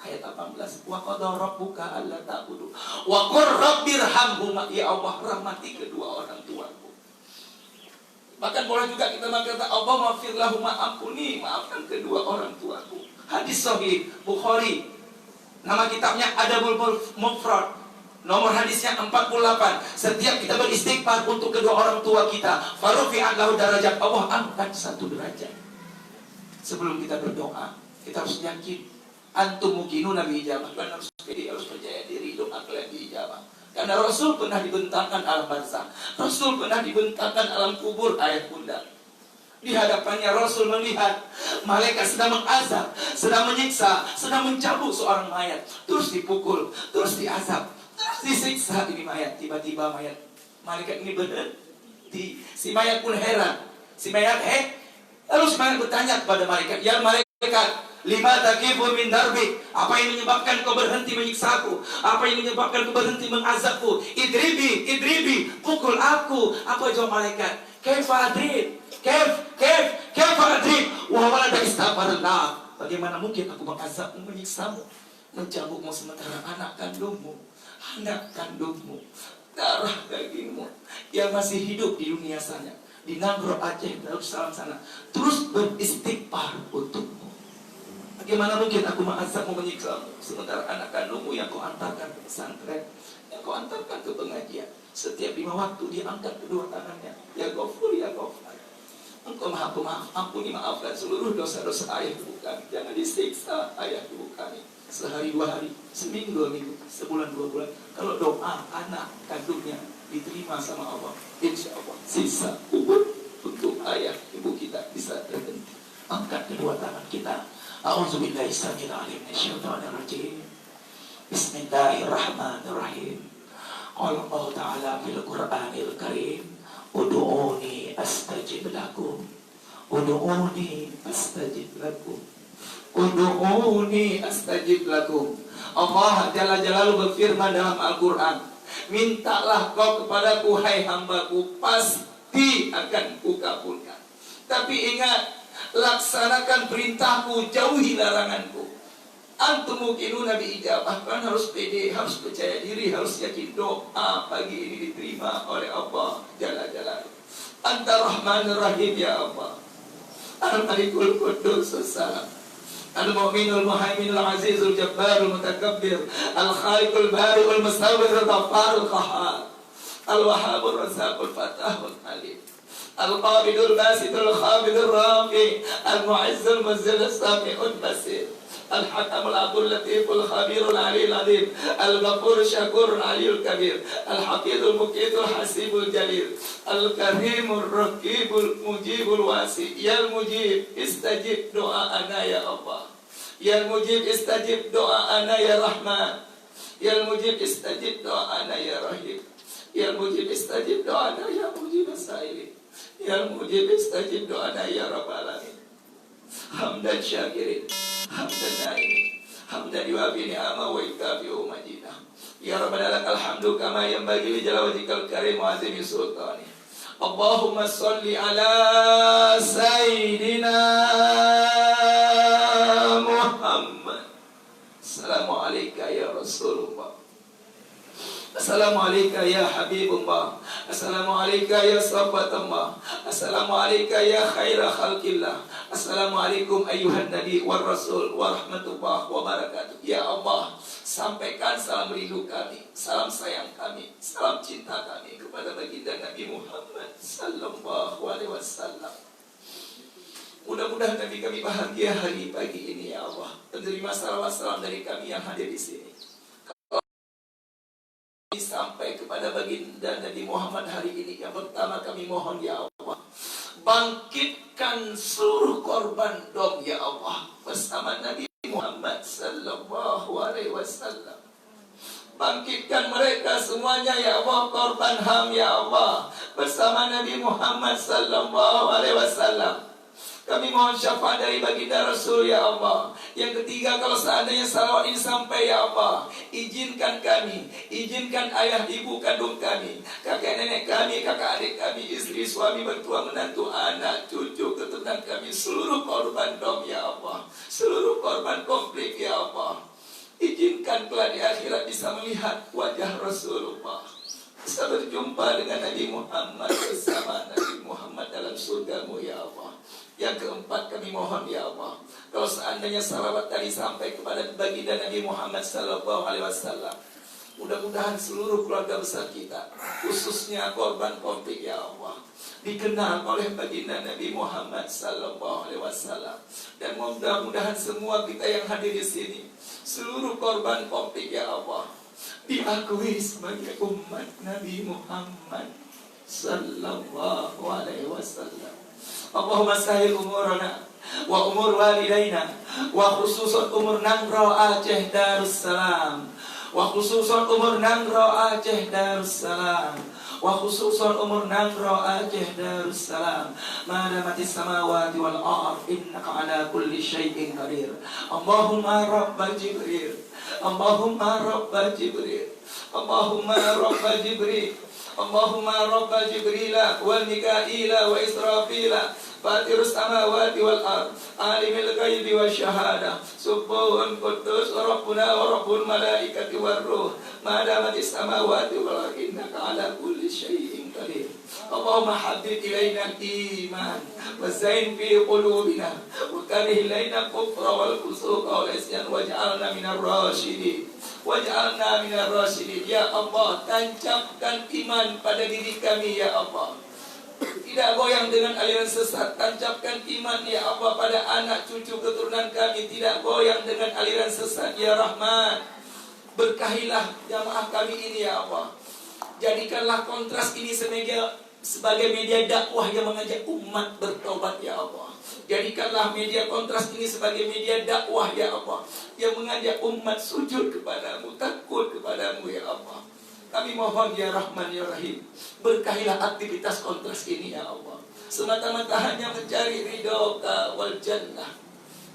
ayat 18. Wa qada rabbuka alla ta'budu wa qur rabbirhamhuma, ya Allah rahmati kedua orang tuaku. Bahkan boleh juga kita berkata Allah maghfir lahuma, ampuni, maafkan kedua orang tuaku. Hadis sahih Bukhari, nama kitabnya Adabul Mufrad, nomor hadisnya 48. Setiap kita beristighfar untuk kedua orang tua kita, farufi'an lahu darajat, Allah angkat 1 derajat. Sebelum kita berdoa, kita harus yakin antum muqinuna bi ijabah. Kalian harus pede, harus percaya diri doa kalian diijabah. Karena Rasul pernah dibentangkan alam barzakh, Rasul pernah dibentangkan alam kubur, ayat bunda. Di hadapannya Rasul melihat malaikat sedang mengazab, sedang menyiksa, sedang mencabut seorang mayat, terus dipukul, terus diazab, terus disiksa. Ini mayat, tiba-tiba malaikat ini berhenti. Si mayat pun heran. Lalu si mayat bertanya kepada malaikat, ya malaikat, lima taqifu min darbi, apa yang menyebabkan kau berhenti menyiksaku? Apa yang menyebabkan kau berhenti mengazabku? Idribi, pukul aku. Apa jawab malaikat? Kaifa adrib? Kaifa adrib? Wa walada istaghfarallah. Bagaimana mungkin aku mengazabmu, menyiksamu, mencabutmu sementara anak kandungmu, darah dagingmu yang masih hidup di dunia sana, di Nangro, Aceh, Darussalam sana, terus beristighfar untukmu. Bagaimana mungkin aku mengazabmu, menyiksamu, sementara anak kandungmu yang kau antarkan ke pesantren, yang kau antarkan ke pengajian, setiap 5 waktu diangkat kedua tangannya, ya Ghafur, ya Ghafar, engkau maha pemaaf, ampuni, maafkan seluruh dosa-dosa ayah ibu kami, jangan disiksa ayah ibu kami. Sehari 2 hari, seminggu 2 minggu, sebulan 2 bulan, kalau doa anak kandungnya diterima sama Allah, insya Allah sisa kubur untuk ayah ibu kita bisa terhenti. Angkat kedua tangan kita. A'udzubillahi samil alim minasyaitonir rajim. Bismillahirrahmanirrahim. Qala Allah Ta'ala fil Qur'anil Karim, ud'uni astajib lakum. Ud'uni astajib lakum. Ud'uni astajib lakum. Allah Jalla Jalaluhu berfirman dalam Al-Qur'an, mintalah kau kepadaku hai hambaku, pasti akan kukabulkan. Tapi ingat, laksanakan perintahku, jauhi laranganku. Antum muqinuna bi ijabah. Kalian harus pede, harus percaya diri, harus yakin doa pagi ini diterima oleh Allah Jalla Jalaluhu. Anta Rahmanur Rahim, ya Allah. Al-Malikul Quddus Salam, Al-Mu'minul Muhaiminul Azizul Jabbarul Mutakabbir, Al-Khaliqul Bari'ul Musawwirul Ghaffarul Qahhar, Al-Wahhabur Razzaqul Fatahul Alim, Al-Qabidul Basidul Khabidul Rafi, Al-Mu'izzul Muzzilul Sami'ul Basir, Al-Hakamul Abdul Latiful Khabirul Alil Adim, Al-Ghafur Syakurul Aliyul Kabir, Al-Haqidul Muqidul Hasibul Jalil, Al-Karimul Raqibul Mujibul Wasi. Ya Mujib, istajib doa ana ya Allah. Ya Mujib, istajib doa ana ya Rahman. Ya Mujib, istajib doa ana ya Rahim. Ya Mujib, istajib doa ana ya Mujib as-Sa'ilin. Ya Mujib, istajib doa ana ya Rabbal Alamin. Hamdan syakirin, hamdan na'imin, hamdan yuafi ni'ama wa ikafi'u majina. Ya Rabbana lakal hamdu kama yanbaghi li jalalatikal karim wa azimi sultani. Allahumma salli ala Sayyidina Muhammad. Assalamualaikum ya Rasulullah. Assalamualaikum ya Habibullah. Assalamualaikum ya sahabatullah. Assalamualaikum ya khaira khalqillah. Assalamualaikum ayuhan nabi war rasul wa rahmatullah wa barakatuh. Ya Allah, sampaikan salam rindu kami, salam sayang kami, salam cinta kami kepada baginda Nabi Muhammad sallallahu alaihi wasallam. Mudah-mudahan Nabi kami bahagia hari pagi ini ya Allah. Menerima salawat salam dari kami yang hadir di sini. Sampai kepada baginda Nabi Muhammad hari ini, yang pertama kami mohon ya Allah, bangkitkan seluruh korban dom ya Allah bersama Nabi Muhammad sallallahu alaihi wasallam. Bangkitkan mereka semuanya ya Allah, korban HAM ya Allah bersama Nabi Muhammad sallallahu alaihi wasallam. Kami mohon syafaat dari baginda Rasul ya Allah. Yang ketiga, kalau seandainya salawat ini sampai ya Allah, izinkan kami, izinkan ayah ibu kandung kami, kakek nenek kami, kakak adik kami, istri, suami, mertua, menantu, anak, cucu, keturunan kami, seluruh korban dom ya Allah, seluruh korban konflik ya Allah. Izinkan kelak di akhirat bisa melihat wajah Rasulullah, bisa berjumpa dengan Nabi Muhammad, bersama Nabi Muhammad dalam surgamu ya Allah. Yang keempat, kami mohon ya Allah, kalau seandainya salawat tadi sampai kepada baginda Nabi Muhammad sallallahu alaihi wasallam, mudah-mudahan seluruh keluarga besar kita, khususnya korban konflik ya Allah, dikenal oleh baginda Nabi Muhammad sallallahu alaihi wasallam. Dan mudah-mudahan semua kita yang hadir di sini, seluruh korban konflik ya Allah, diakui sebagai umat Nabi Muhammad sallallahu alaihi wasallam. Allahumma sahil umurana wa umur walidayna, wa khususan umur Nangro Aceh Darussalam, wa khususan umur Nangro Aceh Darussalam, wa khususan umur Nangro Aceh Darussalam. Madamatis samawati wal ard innaka ala kulli syai'in qadir. Allahumma rabba Jibril, Allahumma rabba Jibril, Allahumma rabba Jibril, Allahumma rabba Jibrila wa Mikaila wa Israfila, Fatirus samawati wal ard, alimil ghaibi wa syahada, Subhan Quddus Rabbuna wa Rabbul malaikati war ruh, madamatis samawati wal ard innaka ala kulli syai'in qadir. Allahumma habbib ilaina al-iman wa zain fi qulubina wa karih ilaina al-kufra wal fusuqa wal isyan waj'alna minar rasyidin, waj'alna minar rasyidin. Ya Allah, tancapkan iman pada diri kami ya Allah, tidak goyang dengan aliran sesat. Tancapkan iman ya Allah pada anak cucu keturunan kami, tidak goyang dengan aliran sesat ya Rahman. Berkahilah jamaah kami ini ya Allah, jadikanlah kontras ini sebagai media dakwah yang mengajak umat bertobat ya Allah. Jadikanlah media kontras ini sebagai media dakwah ya Allah, yang mengajak umat sujud kepadamu, takut kepadamu ya Allah. Kami mohon ya Rahman ya Rahim, berkahilah aktivitas kontras ini ya Allah, semata-mata hanya mencari ridhoka wal jannah.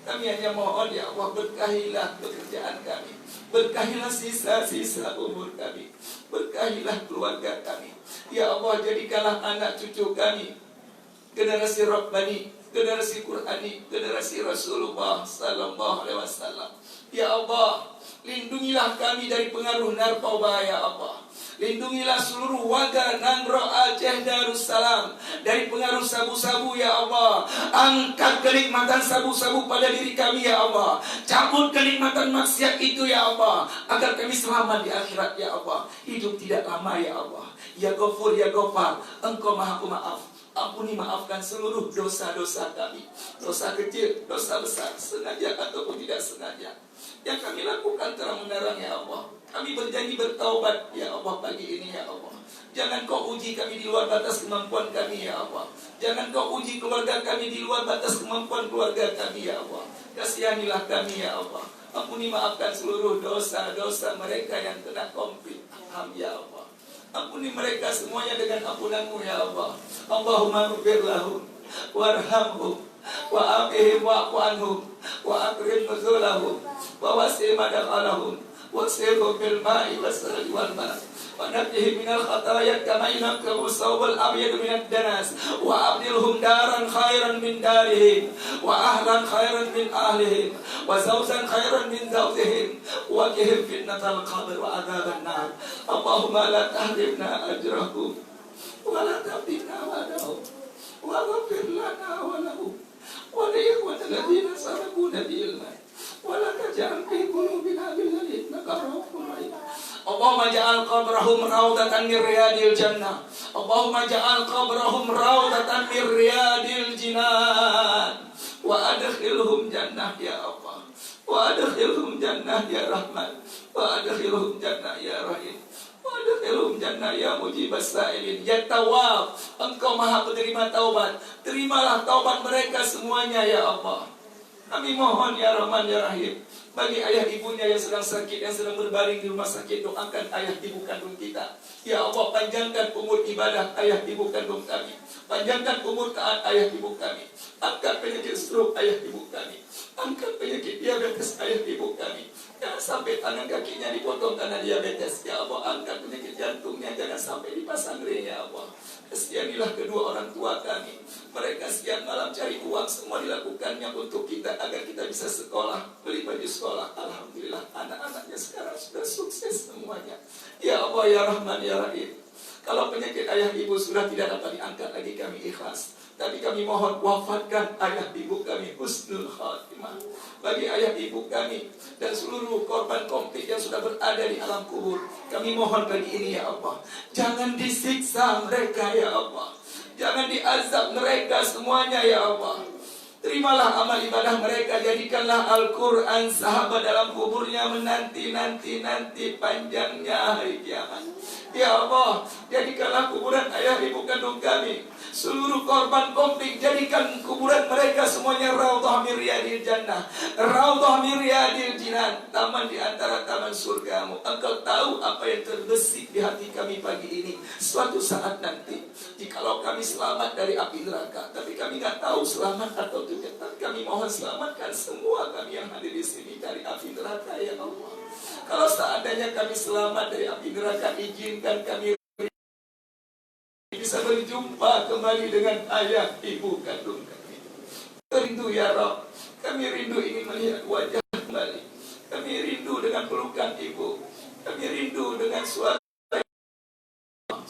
Kami hanya mohon ya Allah, berkahilah pekerjaan kami, berkahilah sisa-sisa umur kami, berkahilah keluarga kami ya Allah. Jadikanlah anak cucu kami generasi Rabbani, generasi Qur'ani, generasi Rasulullah sallallahu alaihi wasallam. Ya Allah, lindungilah kami dari pengaruh narkoba ya Allah. Lindungilah seluruh warga Nangro Aceh Darussalam dari pengaruh sabu-sabu ya Allah. Angkat kenikmatan sabu-sabu pada diri kami ya Allah. Cabut kenikmatan maksiat itu ya Allah, agar kami selamat di akhirat ya Allah. Hidup tidak lama ya Allah. Ya Ghafur ya Ghafar, Engkau Maha Pemaaf. Ampuni, maafkan seluruh dosa-dosa kami, dosa kecil, dosa besar, sengaja ataupun tidak sengaja, yang kami lakukan terang-menerang ya Allah. Kami berjanji bertaubat ya Allah pagi ini ya Allah. Jangan kau uji kami di luar batas kemampuan kami ya Allah. Jangan kau uji keluarga kami di luar batas kemampuan keluarga kami ya Allah. Kasihanilah kami ya Allah. Ampuni, maafkan seluruh dosa-dosa mereka yang kena konflik HAM ya Allah. Ampuni mereka semuanya dengan ampunanmu ya Allah. Allahumma ghfir lahum warhamhum wa afihim wa'fu anhum wa akrim nuzulahum wa wasi' madkhalahum wa sirhum bil ma'i was salji wal ma'. ونقهم من الخطايا كما ينقى الثوب الأبيض من الدنس وأبدلهم دارا خيرا من دارهم وأهلا خيرا من أهلهم وزوجا خيرا من زوجهم وقهم فتنة القبر وعذاب النار اللهم لا تحرمنا أجرهم ولا تفتنا بعدهم واغفر لنا ولهم ولإخوة الذين سبقونا بالإيمان ولا تجعل في قلوبنا غلا إنك رؤوف رحيم اللهم اجعل قبرهم روضة من رياض الجنة اللهم اجعل قبرهم روضة من رياض الجنان وأدخلهم جنة يا الله وأدخلهم جنة يا رحمن وأدخلهم جنة يا رحيم وأدخلهم جنة يا مجيب السائلين ya Tawwab, Engkau maha penerima taubat, terimalah taubat mereka semuanya ya Allah. Kami mohon ya Rahman ya Rahim, bagi ayah ibunya yang sedang sakit, yang sedang berbaring di rumah sakit, doakan ayah ibu kandung kita. Ya Allah, panjangkan umur ibadah ayah ibu kandung kami, panjangkan umur taat ayah ibu kami, angkat penyakit stroke ayah ibu kami, angkat penyakit diabetes ayah ibu kami. Jangan sampai tangan kakinya dipotong karena diabetes. Ya Allah, angkat penyakit jantungnya, jangan sampai dipasang ring ya Allah. Kasianilah kedua orang tua kami. Mereka siang malam cari uang, semua dilakukannya untuk kita agar kita bisa sekolah, beli baju sekolah. Alhamdulillah, anak-anaknya sekarang sudah sukses semuanya. Ya Allah, ya Rahman, ya Rahim. Kalau penyakit ayah ibu sudah tidak dapat diangkat lagi, kami ikhlas. Tapi kami mohon wafatkan ayah ibu kami husnul khatimah. Bagi ayah ibu kami dan seluruh korban konflik yang sudah berada di alam kubur, kami mohon pagi ini ya Allah, jangan disiksa mereka ya Allah, jangan diazab mereka semuanya ya Allah. Terimalah amal ibadah mereka, jadikanlah Al-Quran sahabat dalam kuburnya menanti panjangnya hari kiamat. Ya Allah, jadikanlah kuburan ayah ibu kandung kami, seluruh korban konflik, jadikan kuburan mereka semuanya raudhah min riyadil jannah, raudhah min riyadil jinan, taman di antara taman surgamu. Engkau tahu apa yang terbesit di hati kami pagi ini. Suatu saat nanti, jikalau kami selamat dari api neraka, tapi kami nggak tahu selamat atau tidak, tapi kami mohon selamatkan semua kami yang hadir di sini dari api neraka ya Allah. Kalau seandainya kami selamat dari api neraka, izinkan kami bisa berjumpa kembali dengan ayah ibu kandung kami. Rindu ya Rabb, kami rindu ingin melihat wajah kembali. Kami rindu dengan pelukan ibu, kami rindu dengan suara.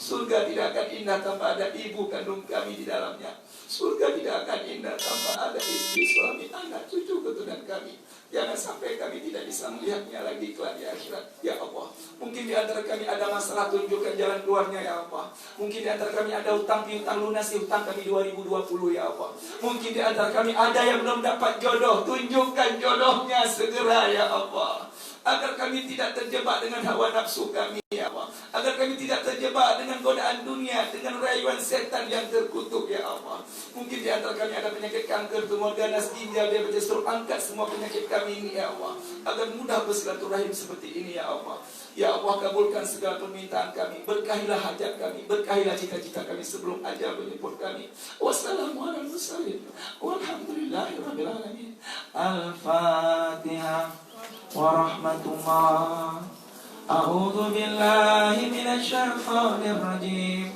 Surga tidak akan indah tanpa ada ibu kandung kami di dalamnya. Surga tidak akan indah tanpa ada istri, suami, anak, cucu, keturunan kami. Jangan sampai kami tidak bisa melihatnya lagi kelak di akhirat. Ya Allah, mungkin di antara kami ada masalah, tunjukkan jalan keluarnya ya Allah. Mungkin di antara kami ada hutang piutang, lunasi hutang kami 2020 ya Allah. Mungkin di antara kami ada yang belum dapat jodoh, tunjukkan jodohnya segera ya Allah. Agar kami tidak terjebak dengan hawa nafsu kami ya Allah, agar kami tidak terjebak dengan godaan dunia, dengan rayuan setan yang terkutuk ya Allah. Mungkin di antara kami ada penyakit kanker, tumor ganas, ginjal, diabetes, stroke, angkat semua penyakit kami ini ya Allah, agar mudah bersilaturahim seperti ini ya Allah. Ya Allah, kabulkan segala permintaan kami, berkahilah hajat kami, berkahilah cita-cita kami sebelum ajal menjemput kami. Wassalamualaikum warahmatullahi wabarakatuh. Al-Fatihah. Warahmatullah. A'udzu billahi minasy syaithanir rajim.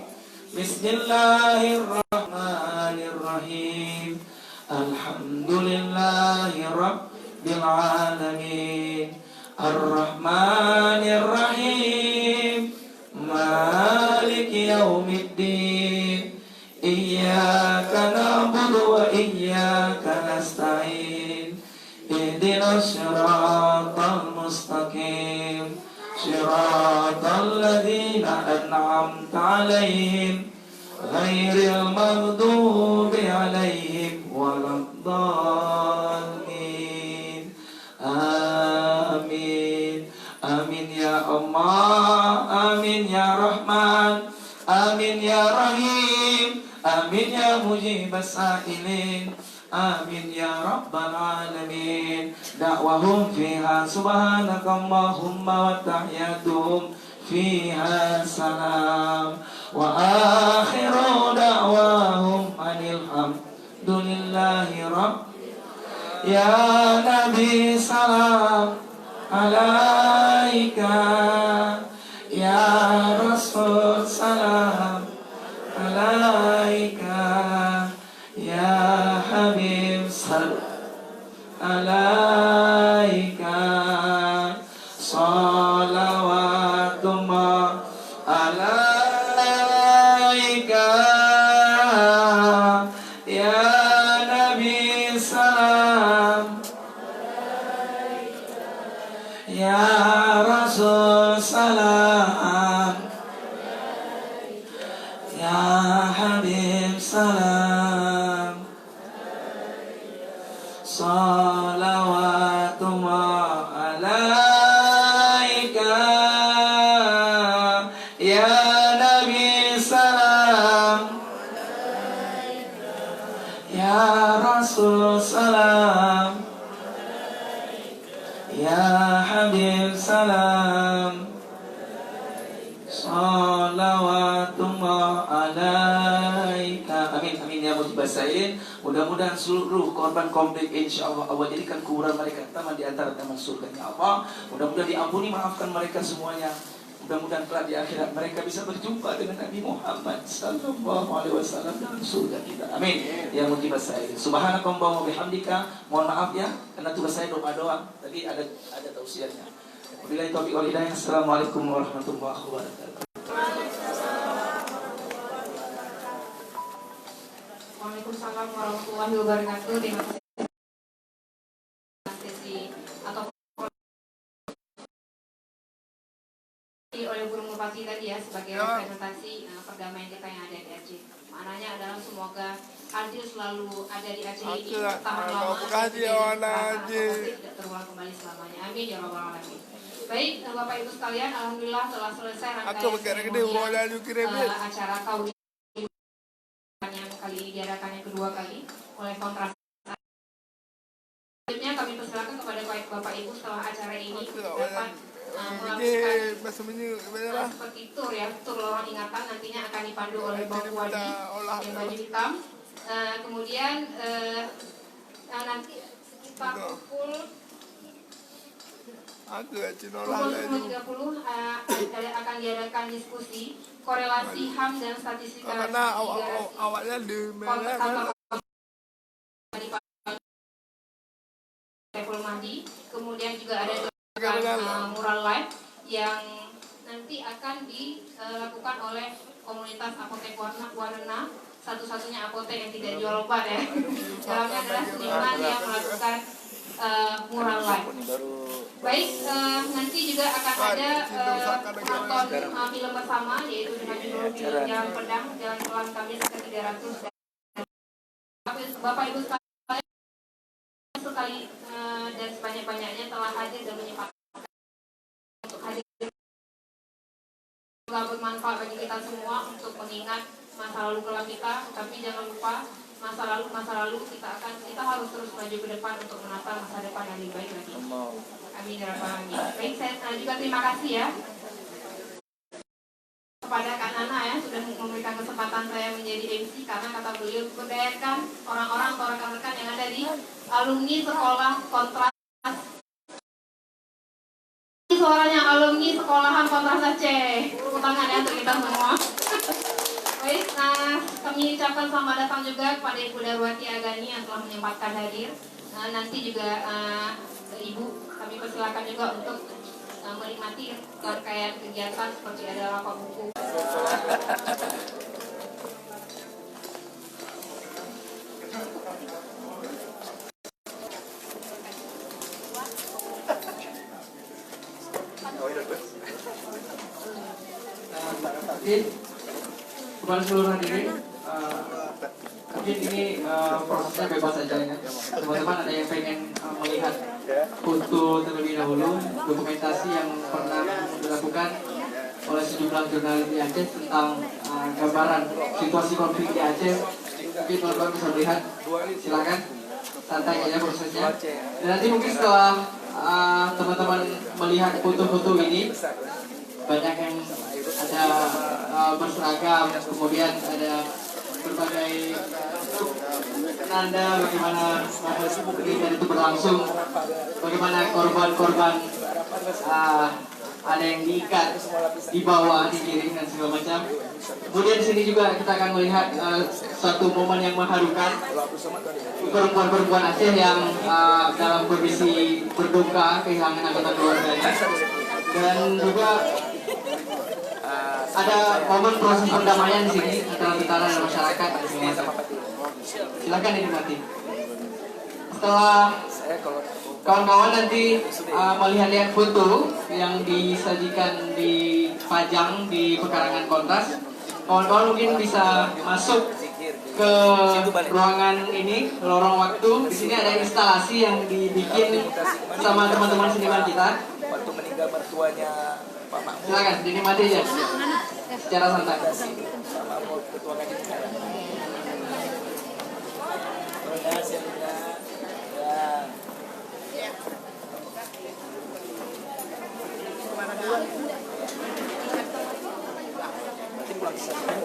Bismillahirrahmanirrahim. Alhamdulillahi rabbil alamin. Ar-Rahmanir Rahim. Maliki yaumiddin. Iyyaka na'budu wa iyyaka nasta'in. Ihdinas siratal mustaqim, siratal ladzina an'amta 'alaihim, ghairil maghdubi 'alaihim waladdallin. Amin. Amin ya Allah, amin ya Rahman, amin ya Rahim, amin ya Mujibas Sa'ilin. Amin ya Rabbal Alamin. Da'wahum fiha subhanakallahumma wa tahiyyatuhum fiha salam. Wa akhiru da'wahum anilhamdulillahi rabb. Ya Nabi salam alaika, ya salam. Salawatullah alaika ya Nabi salam, ya Rasul salam, ya Habib salam. Salawatullah alaika. Amin, amin ya mujibassain. Mudah-mudahan seluruh korban konflik insyaallah Allah jadikan kuburan mereka taman di antara taman surganya Allah. Mudah-mudahan diampuni, maafkan mereka semuanya. Mudah-mudahan kelak di akhirat mereka bisa berjumpa dengan Nabi Muhammad sallallahu alaihi wasallam dalam surga kita. Amin ya mujibassain. Subhanakallahumma wa bihamdika. Mohon maaf ya karena tugas saya doa-doa. Tadi ada tausiahnya. Wabillahi taufiq wal hidayah. Assalamualaikum warahmatullahi wabarakatuh. Waalaikumsalam warahmatullahi wabarakatuh. Terima kasih sesi atau oleh Burung Merpati tadi ya sebagai representasi perdamaian kita yang ada di Aceh. Maknanya adalah semoga adil selalu ada di Aceh ini bertahan lama tidak terulang kembali selamanya. Amin ya rabbal alamin. Baik, Bapak Ibu sekalian, alhamdulillah telah selesai rangkaian acara kaum yang kali ini diadakan yang kedua kali oleh kontras. Selanjutnya kami persilakan kepada Bapak Ibu setelah acara ini dapat melakukan seperti tur ya, tur lorong ingatan nantinya akan dipandu oleh Bapak Wadi yang baju hitam. Kemudian nanti sekitar pukul 10.30 akan diadakan diskusi korelasi HAM dan statistika awalnya kemudian juga ada mural live yang nanti akan dilakukan oleh komunitas apotek Warna, satu-satunya apotek yang tidak jual obat ya. Dalamnya adalah seniman yang melakukan mural live. Baik, nanti juga akan ada penonton film bersama yaitu dengan judul film Jalan Pedang, Jalan Kelam Kamis ke-300. Bapak Ibu sekali dan sebanyak-banyaknya telah hadir dan menyempatkan untuk hadir. Semoga bermanfaat bagi kita semua untuk mengingat masa lalu kelam kita, tapi jangan lupa masa lalu kita harus terus maju ke depan untuk menata masa depan yang lebih baik lagi. Amin ya rabbal alamin. Baik, saya juga terima kasih ya kepada Kak Nana ya sudah memberikan kesempatan saya menjadi MC karena kata beliau berdayakan orang-orang atau rekan-rekan yang ada di alumni sekolah kontras. Suaranya alumni sekolahan kontras Aceh. Tepuk tangan ya untuk kita semua. Baik, kami ucapkan selamat datang juga kepada Ibu Darwati Agani yang telah menyempatkan hadir. Nanti juga Ibu kami persilakan juga untuk menikmati rangkaian kegiatan seperti ada lapak buku. Kepada seluruh hadirin, mungkin ini prosesnya bebas saja ya. Teman-teman ada yang pengen melihat foto terlebih dahulu, dokumentasi yang pernah dilakukan oleh sejumlah jurnalis di Aceh tentang gambaran situasi konflik di Aceh. Mungkin teman-teman bisa melihat, silakan santai aja prosesnya. Dan nanti mungkin setelah teman-teman melihat foto-foto ini, banyak yang ada berseragam, kemudian ada berbagai penanda bagaimana kegiatan itu berlangsung, bagaimana korban-korban ada yang diikat di bawah, digiring dan segala macam. Kemudian di sini juga kita akan melihat suatu momen yang mengharukan perempuan-perempuan Aceh yang dalam kondisi berduka kehilangan anggota keluarganya, dan juga ada momen proses perdamaian di sini antara tentara dan masyarakat. Silakan dinikmati. Setelah kawan-kawan nanti melihat foto yang disajikan di pajang di pekarangan kontras, kawan-kawan mungkin bisa masuk ke ruangan ini, lorong waktu. Di sini ada instalasi yang dibikin sama teman-teman seniman kita. Waktu meninggal mertuanya Pak Makmur. Silakan dinikmati aja secara santai. Sama ketua kajian negara. Terima kasih ya. Kemana duluan? Nanti pulang saja.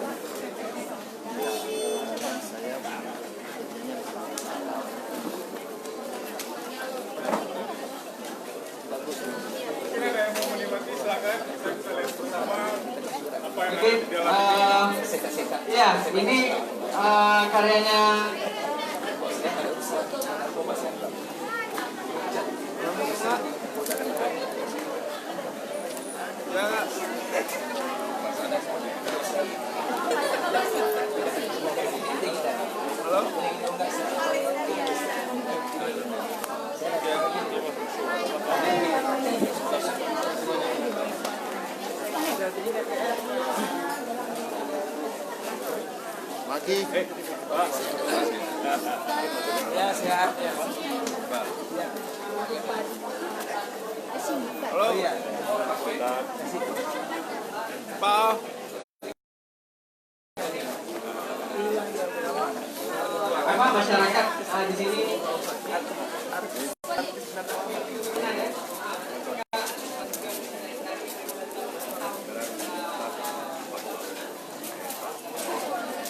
Oke, ya ini karyanya Lagi. Ya, sehat ya. Halo. Iya. Pak.